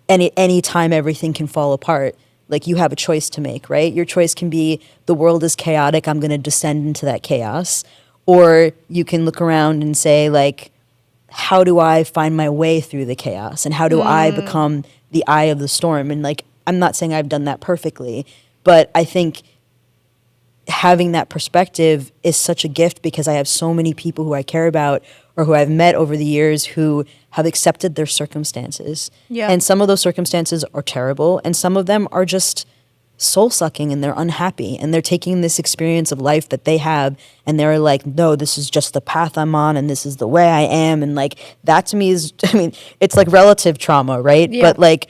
any time everything can fall apart. Like, you have a choice to make, right? Your choice can be, the world is chaotic, I'm going to descend into that chaos. Or you can look around and say, like, how do I find my way through the chaos? And how do I become the eye of the storm? And, like, I'm not saying I've done that perfectly, but I think having that perspective is such a gift, because I have so many people who I care about or who I've met over the years who have accepted their circumstances. Yeah. And some of those circumstances are terrible, and some of them are just soul-sucking, and they're unhappy, and they're taking this experience of life that they have, and they're like, no, this is just the path I'm on, and this is the way I am. And, like, that to me is, I mean, it's like relative trauma, right? Yeah. But, like,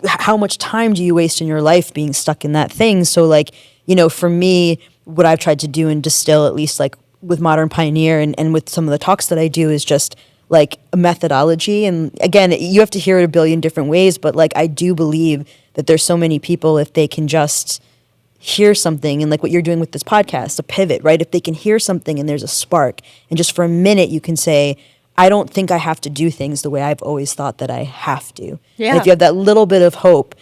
how much time do you waste in your life being stuck in that thing? So, like, you know, for me, what I've tried to do and distill, at least like with Modern Pioneer and with some of the talks that I do, is just like a methodology. And again, you have to hear it a billion different ways, but like, I do believe that there's so many people, if they can just hear something, and like what you're doing with this podcast, a pivot, right? If they can hear something and there's a spark, and just for a minute you can say, I don't think I have to do things the way I've always thought that I have to. Yeah. And if you have that little bit of hope,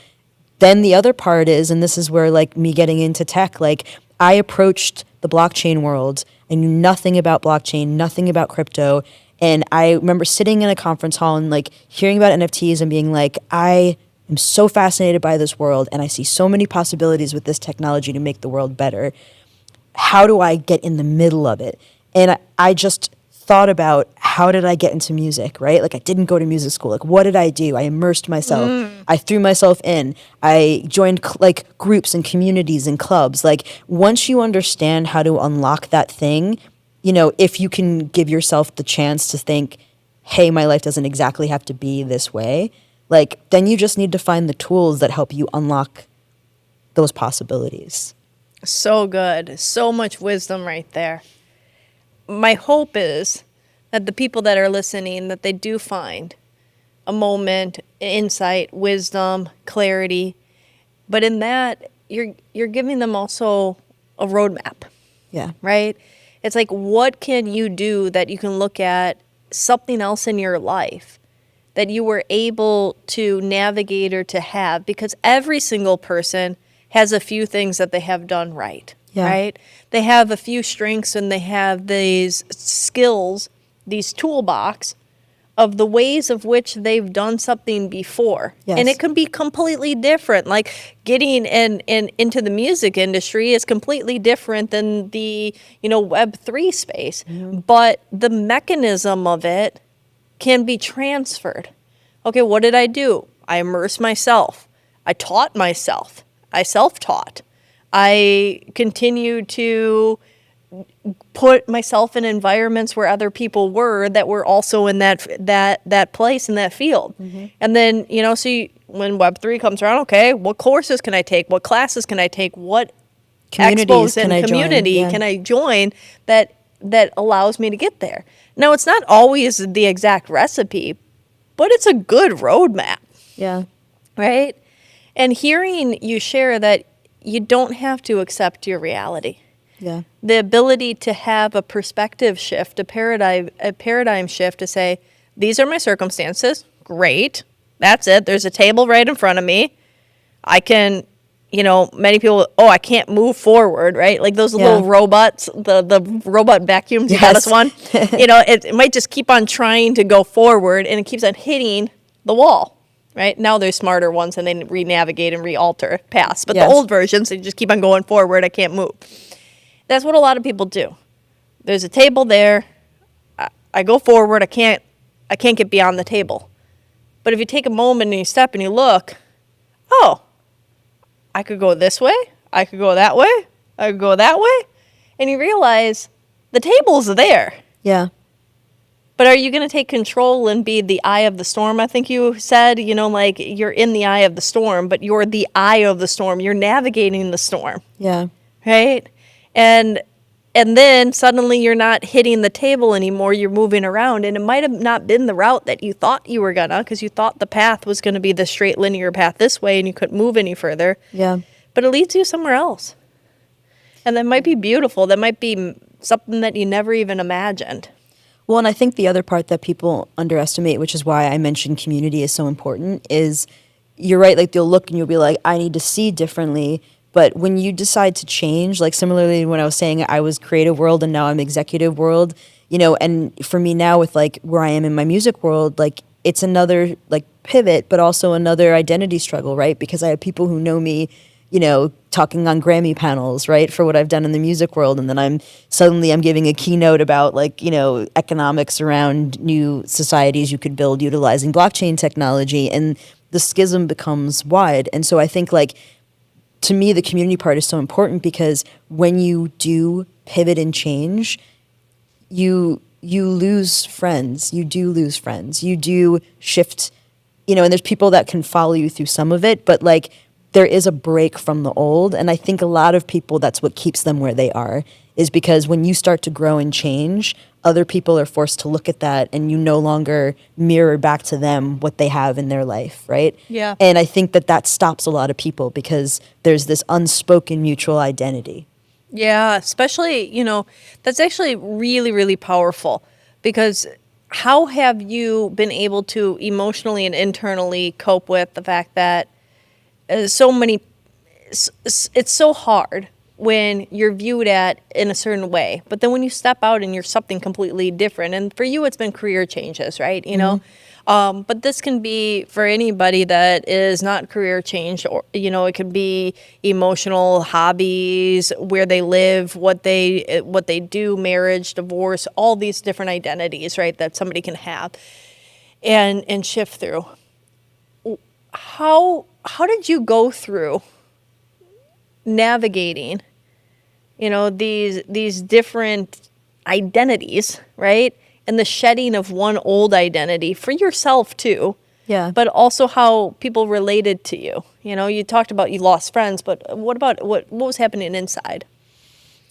then the other part is, and this is where like me getting into tech, like I approached the blockchain world. I knew nothing about blockchain, nothing about crypto. And I remember sitting in a conference hall and like hearing about NFTs and being like, I am so fascinated by this world, and I see so many possibilities with this technology to make the world better. How do I get in the middle of it? And I just thought about, how did I get into music, right? Like, I didn't go to music school. Like, what did I do? I immersed myself. I threw myself in. I joined like groups and communities and clubs. Like, once you understand how to unlock that thing, you know, if you can give yourself the chance to think, hey, my life doesn't exactly have to be this way, like, then you just need to find the tools that help you unlock those possibilities. So good. So much wisdom right there. My hope is that the people that are listening, that they do find a moment, insight, wisdom, clarity. But in that, you're giving them also a roadmap, Yeah. right? It's like, what can you do that you can look at something else in your life that you were able to navigate or to have? Because every single person has a few things that they have done right. Yeah. Right? They have a few strengths, and they have these skills, these toolbox of the ways of which they've done something before. Yes. And it can be completely different. Like getting into the music industry is completely different than the, Web3 space. Mm-hmm. But the mechanism of it can be transferred. Okay, what did I do? I immersed myself. I taught myself. I self-taught. I continue to put myself in environments where other people were that were also in that place in that field. Mm-hmm. And then, when Web3 comes around, okay, what courses can I take? What classes can I take? What communities expos and community can I join that allows me to get there? Now, it's not always the exact recipe, but it's a good roadmap. Yeah. Right? And hearing you share that you don't have to accept your reality. Yeah. The ability to have a perspective shift, a paradigm shift to say, these are my circumstances. Great. That's it. There's a table right in front of me. I can, many people, I can't move forward, right? Like those little robots, the robot vacuums, you got us one. It might just keep on trying to go forward, and it keeps on hitting the wall. Right? Now there's smarter ones, and they re-navigate and re-alter paths. But the old versions, they just keep on going forward. I can't move. That's what a lot of people do. There's a table there. I go forward. I can't get beyond the table. But if you take a moment and you step and you look, I could go this way. I could go that way. I could go that way. And you realize the table's there. Yeah. But are you going to take control and be the eye of the storm? I think you said, like you're in the eye of the storm, but you're the eye of the storm. You're navigating the storm. Yeah. Right? And then suddenly you're not hitting the table anymore. You're moving around. And it might have not been the route that you thought you were going to, because you thought the path was going to be the straight linear path this way and you couldn't move any further. Yeah. But it leads you somewhere else. And that might be beautiful. That might be something that you never even imagined. Well, and I think the other part that people underestimate, which is why I mentioned community is so important, is you're right. Like they'll look and you'll be like, I need to see differently. But when you decide to change, like similarly when I was saying I was creative world and now I'm executive world, and for me now with like where I am in my music world, like it's another like pivot, but also another identity struggle, right? Because I have people who know me, talking on Grammy panels, right, for what I've done in the music world, and then I'm giving a keynote about like economics around new societies you could build utilizing blockchain technology, and the schism becomes wide. And so I think like to me the community part is so important because when you do pivot and change, you lose friends. You do lose friends. You do shift, and there's people that can follow you through some of it, but like there is a break from the old. And I think a lot of people, that's what keeps them where they are, is because when you start to grow and change, other people are forced to look at that and you no longer mirror back to them what they have in their life, right? Yeah. And I think that stops a lot of people because there's this unspoken mutual identity. Yeah, especially, that's actually really, really powerful because how have you been able to emotionally and internally cope with the fact that it's so hard when you're viewed at in a certain way, but then when you step out and you're something completely different, and for you, it's been career changes, right? But this can be for anybody that is not career changed, or it could be emotional hobbies, where they live, what they do, marriage, divorce, all these different identities, right? That somebody can have and shift through. How did you go through navigating, these different identities, right? And the shedding of one old identity for yourself too. Yeah. But also how people related to you. You talked about you lost friends, but what about what was happening inside?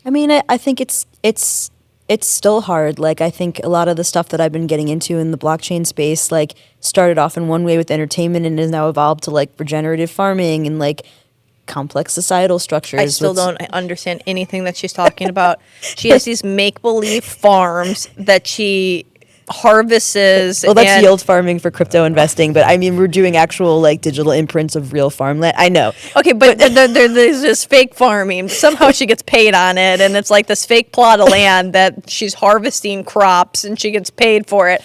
I mean, I think it's still hard. Like, I think a lot of the stuff that I've been getting into in the blockchain space, like, started off in one way with entertainment and has now evolved to, like, regenerative farming and, like, complex societal structures. I still don't understand anything that she's talking about. She has these make-believe farms that she harvests. Well, that's yield farming for crypto investing, but I mean, we're doing actual like digital imprints of real farmland. I know. Okay, but there's this fake farming. Somehow she gets paid on it, and it's like this fake plot of land that she's harvesting crops, and she gets paid for it.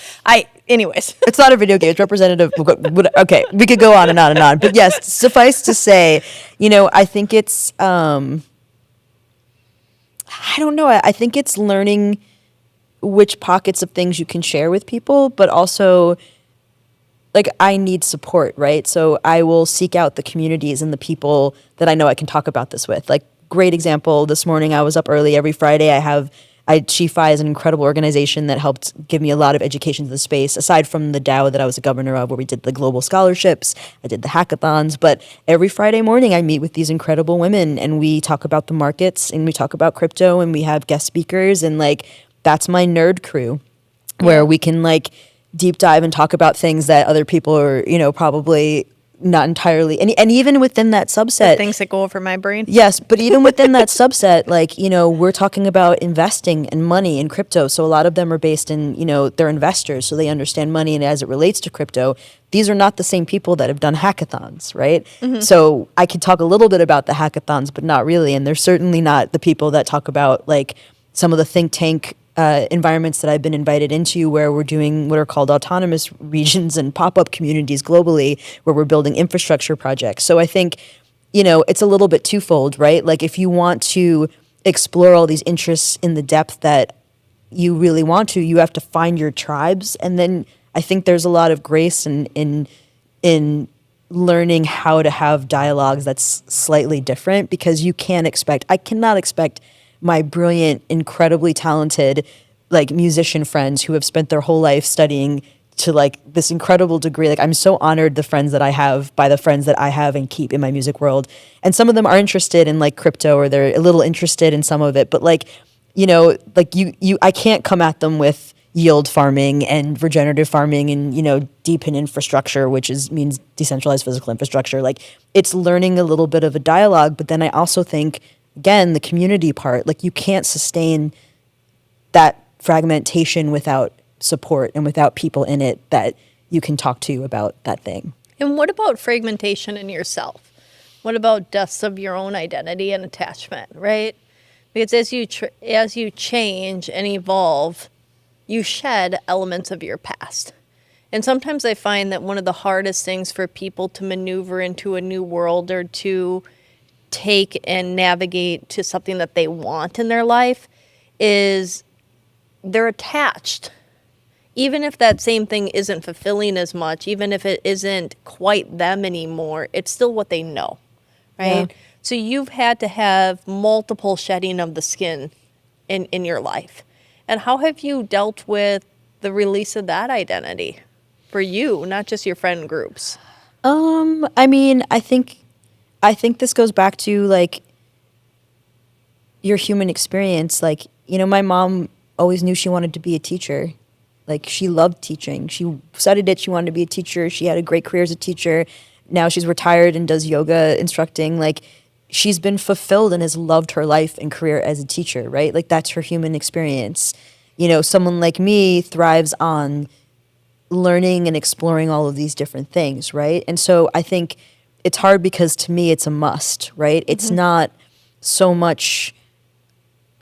Anyways. It's not a video game. It's representative. Okay, we could go on and on and on. But yes, suffice to say, I think it's, I don't know. I think it's learning which pockets of things you can share with people, but also, like, I need support, right? So I will seek out the communities and the people that I know I can talk about this with. Like, great example, this morning I was up early every Friday. Chi-Fi is an incredible organization that helped give me a lot of education to the space, aside from the DAO that I was a governor of, where we did the global scholarships, I did the hackathons. But every Friday morning I meet with these incredible women and we talk about the markets and we talk about crypto and we have guest speakers, and like, that's my nerd crew, where we can like deep dive and talk about things that other people are, probably not entirely, and even within that subset, The things that go over my brain. yes, but even within that subset, like, we're talking about investing and money in crypto. So a lot of them are based in, they're investors, so they understand money. And as it relates to crypto, these are not the same people that have done hackathons, right? Mm-hmm. So I could talk a little bit about the hackathons, but not really. And they're certainly not the people that talk about like some of the think tank environments that I've been invited into, where we're doing what are called autonomous regions and pop-up communities globally, where we're building infrastructure projects. So I think, it's a little bit twofold, right? Like, if you want to explore all these interests in the depth that you really want to, you have to find your tribes. And then I think there's a lot of grace in learning how to have dialogues that's slightly different, because I cannot expect my brilliant, incredibly talented, like, musician friends who have spent their whole life studying to like this incredible degree. Like, I'm so honored the friends that I have by the friends that I have and keep in my music world. And some of them are interested in like crypto, or they're a little interested in some of it, but like, I can't come at them with yield farming and regenerative farming and, deep in infrastructure, which means decentralized physical infrastructure. Like, it's learning a little bit of a dialogue. But then I also think, again, the community part, like, you can't sustain that fragmentation without support and without people in it that you can talk to about that thing. And what about fragmentation in yourself? What about deaths of your own identity and attachment, right? Because as you change and evolve, you shed elements of your past. And sometimes I find that one of the hardest things for people to maneuver into a new world or to take and navigate to something that they want in their life is they're attached. Even if that same thing isn't fulfilling as much, even if it isn't quite them anymore, it's still what they know, right? Yeah. So you've had to have multiple shedding of the skin in your life. And how have you dealt with the release of that identity for you, not just your friend groups? I mean, I think this goes back to like your human experience. Like, you know, my mom always knew she wanted to be a teacher. Like, she loved teaching. She studied it. She wanted to be a teacher. She had a great career as a teacher. Now she's retired and does yoga instructing. Like, she's been fulfilled and has loved her life and career as a teacher, right? Like, that's her human experience. You know, someone like me thrives on learning and exploring all of these different things, right? And so I think it's hard because to me it's a must, right? It's not so much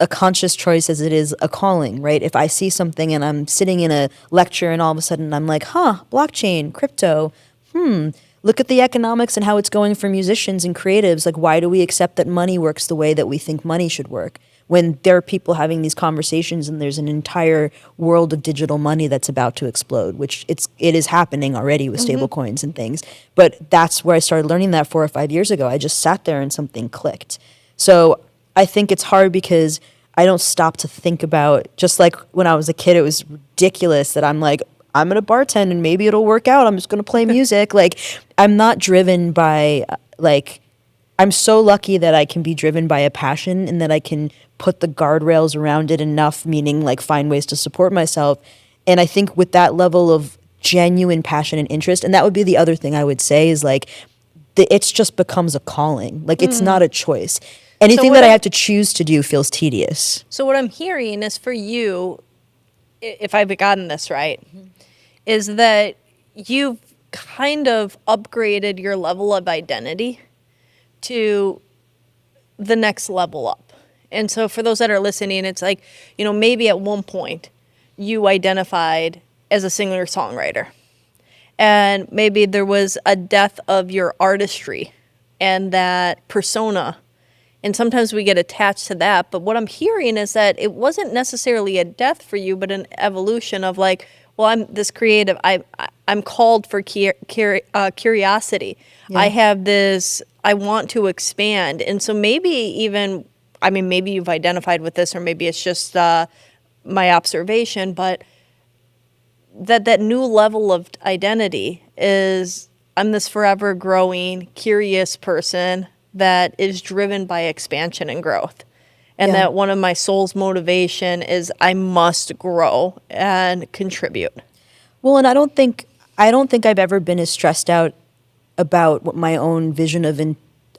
a conscious choice as it is a calling, right? If I see something and I'm sitting in a lecture and all of a sudden I'm like, blockchain, crypto, look at the economics and how it's going for musicians and creatives. Like, why do we accept that money works the way that we think money should work? When there are people having these conversations and there's an entire world of digital money that's about to explode, which it is happening already with stable coins and things. But that's where I started learning that 4 or 5 years ago. I just sat there and something clicked. So I think it's hard because I don't stop to think about, just like when I was a kid, it was ridiculous that I'm like, I'm going to bartend and maybe it'll work out. I'm just going to play music. Like, I'm not driven by, like, I'm so lucky that I can be driven by a passion and that I can put the guardrails around it enough, meaning like find ways to support myself. And I think with that level of genuine passion and interest, and that would be the other thing I would say is like, it's just becomes a calling. Like, it's not a choice. Anything that I have to choose to do feels tedious. So what I'm hearing is for you, if I've gotten this right, is that you've kind of upgraded your level of identity to the next level up. And so for those that are listening, it's like, you know, maybe at one point you identified as a singer-songwriter. And maybe there was a death of your artistry and that persona. And sometimes we get attached to that. But what I'm hearing is that it wasn't necessarily a death for you, but an evolution of like, well, I'm this creative. I'm called for curiosity. Yeah. I have this, I want to expand. And so maybe even, I mean, maybe you've identified with this or maybe it's just my observation, but that new level of identity is I'm this forever growing, curious person that is driven by expansion and growth. And that one of my soul's motivation is I must grow and contribute. Well, and I don't think I've ever been as stressed out about what my own vision of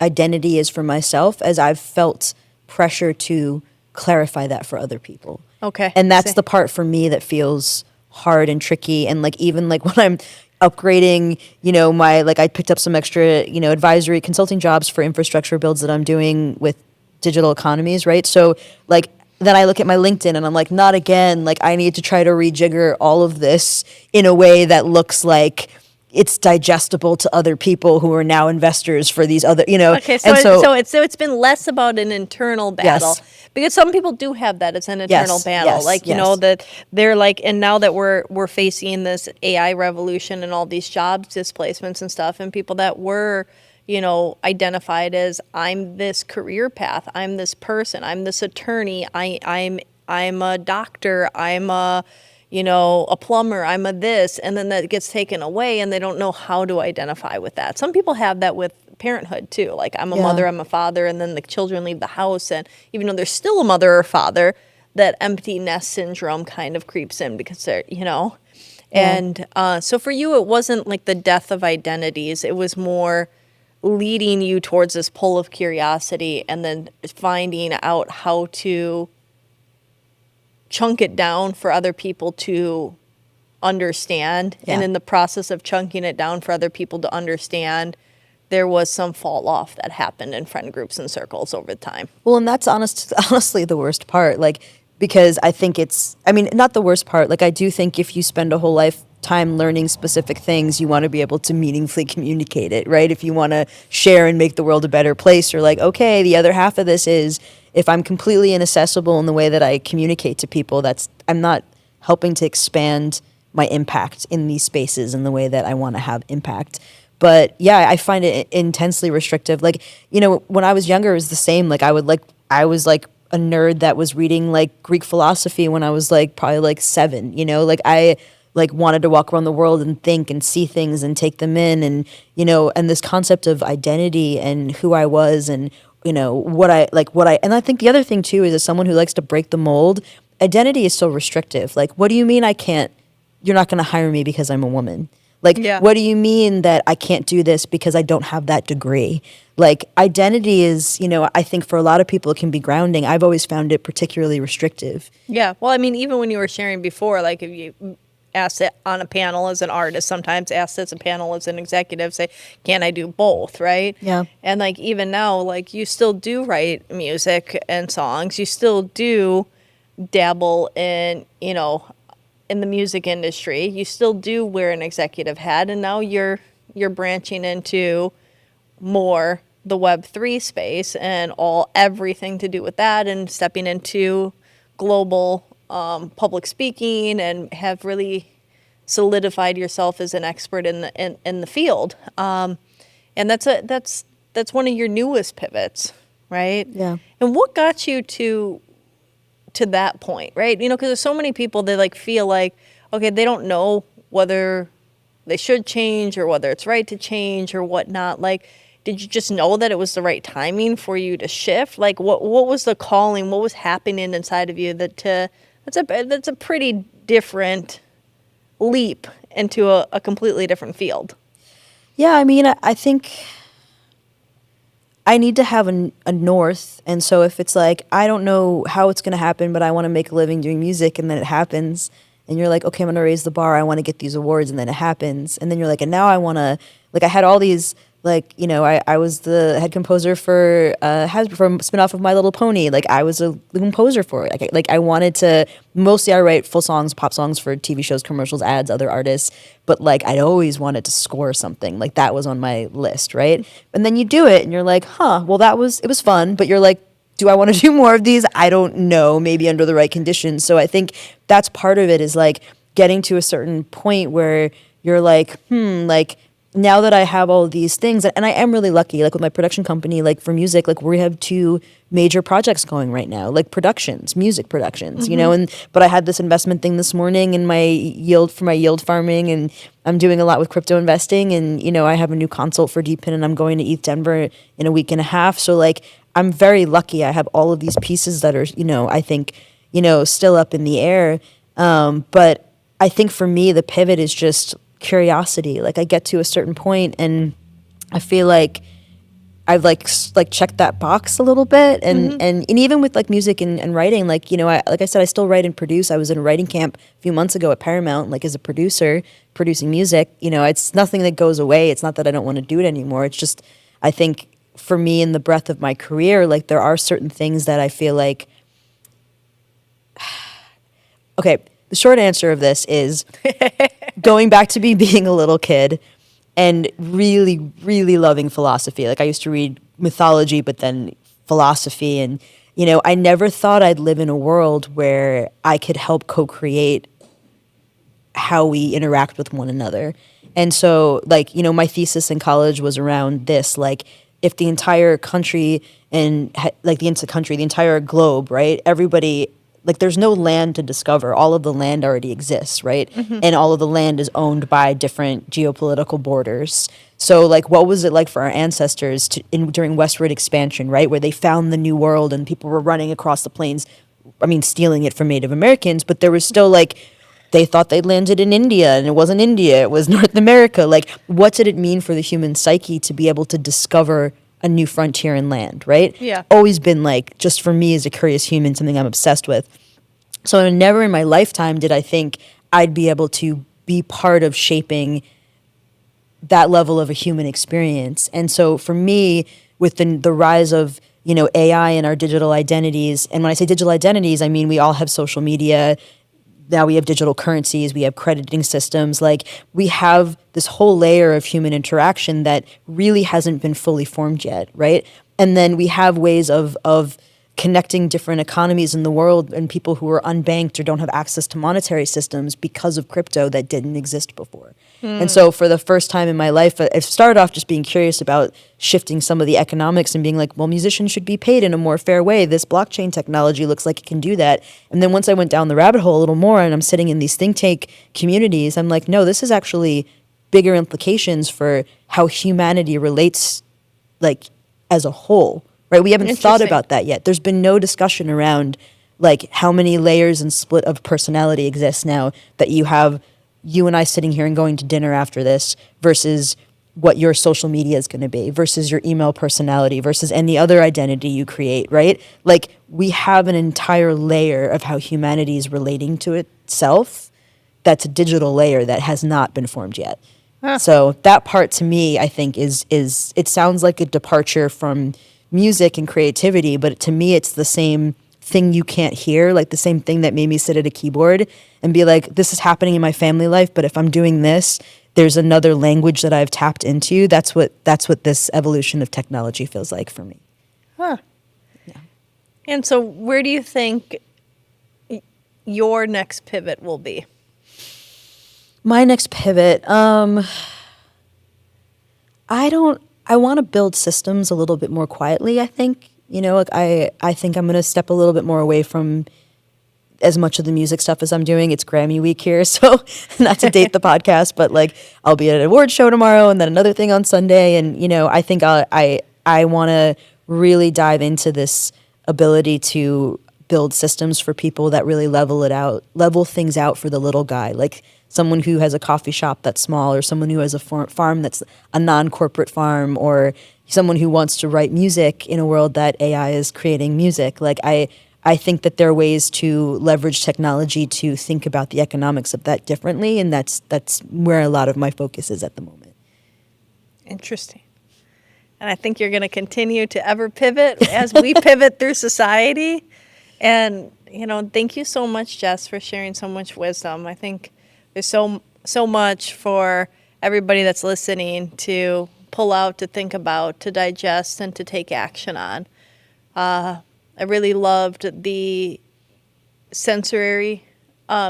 identity is for myself as I've felt pressure to clarify that for other people. Okay. And that's the part for me that feels hard and tricky. And like, even like when I'm upgrading, you know, I picked up some extra, you know, advisory consulting jobs for infrastructure builds that I'm doing with digital economies, right? So like, then I look at my LinkedIn and I'm like, not again. Like, I need to try to rejigger all of this in a way that looks like it's digestible to other people who are now investors for these other, you know. Okay, and so it's been less about an internal battle. Yes. Because some people do have that as an internal battle. Yes, like, you know, that they're like, and now that we're facing this AI revolution and all these jobs displacements and stuff, and people that were, you know, identified as I'm this career path, I'm this person, I'm this attorney, I'm a doctor, I'm a, you know, a plumber, I'm a this, and then that gets taken away and they don't know how to identify with that. Some people have that with parenthood too. Like, I'm a mother, I'm a father, and then the children leave the house, and even though they're still a mother or father, that empty nest syndrome kind of creeps in because they're, you know. And so for you, it wasn't like the death of identities. It was more leading you towards this pull of curiosity and then finding out how to chunk it down for other people to understand. Yeah. And in the process of chunking it down for other people to understand, there was some fall off that happened in friend groups and circles over time. Well, and that's honestly the worst part. Like, because I think I mean, not the worst part. Like, I do think if you spend a whole lifetime learning specific things, you want to be able to meaningfully communicate it, right? If you want to share and make the world a better place, you're like, okay, the other half of this is if I'm completely inaccessible in the way that I communicate to people, I'm not helping to expand my impact in these spaces in the way that I want to have impact. But yeah, I find it intensely restrictive. Like, when I was younger, it was the same. Like, I was like a nerd that was reading like Greek philosophy when I was like probably like 7, like I like wanted to walk around the world and think and see things and take them in. And, and this concept of identity and who I was and, and I think the other thing too is as someone who likes to break the mold, identity is so restrictive. Like, what do you mean you're not going to hire me because I'm a woman? Like, Yeah. What do you mean that I can't do this because I don't have that degree? Like, identity is, I think for a lot of people it can be grounding. I've always found it particularly restrictive. Yeah. Well, I mean, even when you were sharing before, like if you asked it on a panel as an artist, sometimes asked as a panel as an executive, say, can I do both, right? Yeah. And like even now, like you still do write music and songs. You still do dabble in, in the music industry. You still do wear an executive hat, and now you're branching into more the Web3 space and everything to do with that, and stepping into global public speaking, and have really solidified yourself as an expert in the field. And that's one of your newest pivots, right? Yeah. And what got you to that point, right? Because there's so many people that like feel like, okay, they don't know whether they should change or whether it's right to change or whatnot. Like, did you just know that it was the right timing for you to shift? Like, what was the calling? What was happening inside of you that's a pretty different leap into a completely different field? Yeah, I mean, I think I need to have a north. And so if it's like, I don't know how it's going to happen, but I want to make a living doing music, and then it happens, and you're like, okay, I'm going to raise the bar. I want to get these awards, and then it happens. And then you're like, and now I want to, like, I had all these, like, I was the head composer for spinoff of My Little Pony. Like, I was a composer for it. Like I wanted to, mostly I write full songs, pop songs for TV shows, commercials, ads, other artists. But like, I'd always wanted to score something. Like, that was on my list, right? And then you do it, and you're like, well, it was fun. But you're like, do I want to do more of these? I don't know. Maybe under the right conditions. So I think that's part of it, is like getting to a certain point where you're like, like, now that I have all of these things, and I am really lucky, like with my production company, like for music, like we have 2 major projects going right now, like music productions, but I had this investment thing this morning in my yield farming, and I'm doing a lot with crypto investing, and, I have a new consult for DPIN, and I'm going to ETH Denver in a week and a half. So like, I'm very lucky. I have all of these pieces that are, I think, still up in the air. But I think for me, the pivot is just curiosity. Like, I get to a certain point and I feel like I've like checked that box a little bit, and even with like music and writing, like, like I said, I still write and produce. I was in a writing camp a few months ago at Paramount, like as a producer producing music. It's nothing that goes away. It's not that I don't want to do it anymore. It's just, I think for me, in the breadth of my career, like there are certain things that I feel like, okay, the short answer of this is going back to being a little kid and really, really loving philosophy. Like, I used to read mythology, but then philosophy. And, I never thought I'd live in a world where I could help co-create how we interact with one another. And so, like, my thesis in college was around this, like, if the entire country and, like, the entire globe, right, everybody, like, there's no land to discover. All of the land already exists, right? And all of the land is owned by different geopolitical borders. So, like, what was it like for our ancestors during westward expansion, right, where they found the New World and people were running across the plains, stealing it from Native Americans, but there was still, like, they thought they'd landed in India, and it wasn't India, it was North America. Like, what did it mean for the human psyche to be able to discover a new frontier and land, right? Yeah. Always been, like, just for me as a curious human, something I'm obsessed with. So never in my lifetime did I think I'd be able to be part of shaping that level of a human experience. And so for me, with the rise of, AI and our digital identities, and when I say digital identities, I mean we all have social media. Now we have digital currencies, we have crediting systems. Like, we have this whole layer of human interaction that really hasn't been fully formed yet, right? And then we have ways of connecting different economies in the world and people who are unbanked or don't have access to monetary systems because of crypto that didn't exist before. And so for the first time in my life, I started off just being curious about shifting some of the economics and being like, well, musicians should be paid in a more fair way. This blockchain technology looks like it can do that. And then once I went down the rabbit hole a little more and I'm sitting in these think tank communities, I'm like, no, this is actually bigger implications for how humanity relates, like, as a whole, right? We haven't thought about that yet. There's been no discussion around, like, how many layers and split of personality exists now that you have you and I sitting here and going to dinner after this versus what your social media is going to be versus your email personality versus any other identity you create, right? Like, we have an entire layer of how humanity is relating to itself that's a digital layer that has not been formed yet. So that part to me, I think, is it sounds like a departure from music and creativity, but to me it's the same thing you can't hear, like the same thing that made me sit at a keyboard and be like, this is happening in my family life, but if I'm doing this, there's another language that I've tapped into. That's what this evolution of technology feels like for me. Huh. Yeah. And so where do you think your next pivot will be? My next pivot, I want to build systems a little bit more quietly, I think. Like, I think I'm going to step a little bit more away from as much of the music stuff as I'm doing. It's Grammy week here, so not to date the podcast, but like, I'll be at an award show tomorrow and then another thing on Sunday. And, I think I want to really dive into this ability to build systems for people that really level things out for the little guy. Like, someone who has a coffee shop that's small, or someone who has a farm that's a non-corporate farm, or someone who wants to write music in a world that AI is creating music. Like, I think that there are ways to leverage technology to think about the economics of that differently, and that's where a lot of my focus is at the moment. Interesting. And I think you're going to continue to ever pivot as we pivot through society. And, thank you so much, Jess, for sharing so much wisdom. I think there's so much for everybody that's listening to pull out, to think about, to digest, and to take action on. I really loved the sensory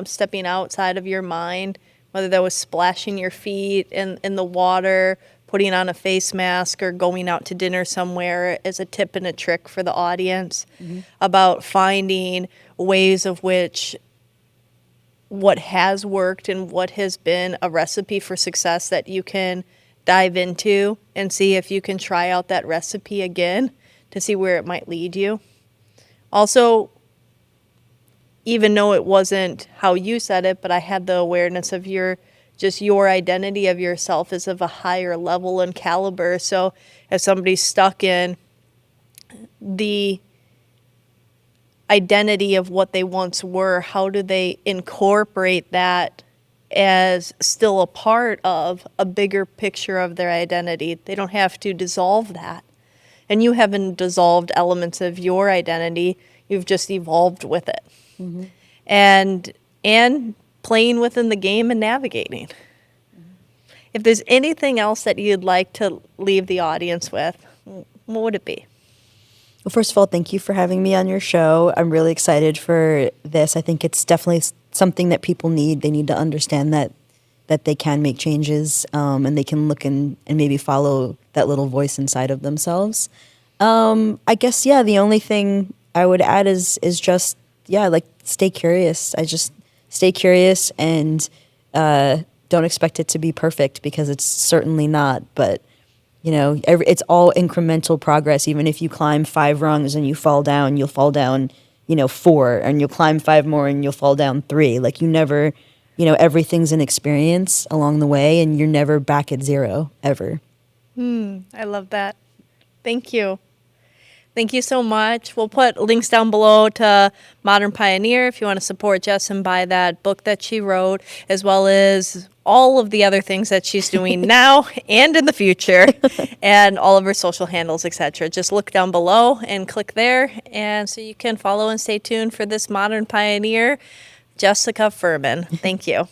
stepping outside of your mind, whether that was splashing your feet in the water, putting on a face mask, or going out to dinner somewhere as a tip and a trick for the audience, about finding ways of which what has worked and what has been a recipe for success that you can dive into and see if you can try out that recipe again to see where it might lead you. Also, even though it wasn't how you said it, but I had the awareness of your identity of yourself is of a higher level and caliber. So if somebody's stuck in the identity of what they once were, how do they incorporate that as still a part of a bigger picture of their identity? They don't have to dissolve that. And you haven't dissolved elements of your identity. You've just evolved with it. Mm-hmm. And playing within the game and navigating. Mm-hmm. If there's anything else that you'd like to leave the audience with, what would it be? Well, first of all, thank you for having me on your show. I'm really excited for this. I think it's definitely something that people need. They need to understand that they can make changes, and they can look and maybe follow that little voice inside of themselves. I guess, the only thing I would add is just, like, stay curious. I just stay curious and don't expect it to be perfect, because it's certainly not. But it's all incremental progress. Even if you climb 5 rungs and you fall down, you'll fall down, 4, and you'll climb 5 more and you'll fall down 3. Like, you never, everything's an experience along the way, and you're never back at 0, ever. I love that. Thank you. Thank you so much. We'll put links down below to Modern Pioneer if you want to support Jess and buy that book that she wrote, as well as all of the other things that she's doing now and in the future, and all of her social handles, etc. Just look down below and click there, and so you can follow and stay tuned for this Modern Pioneer, Jessica Furman. Thank you.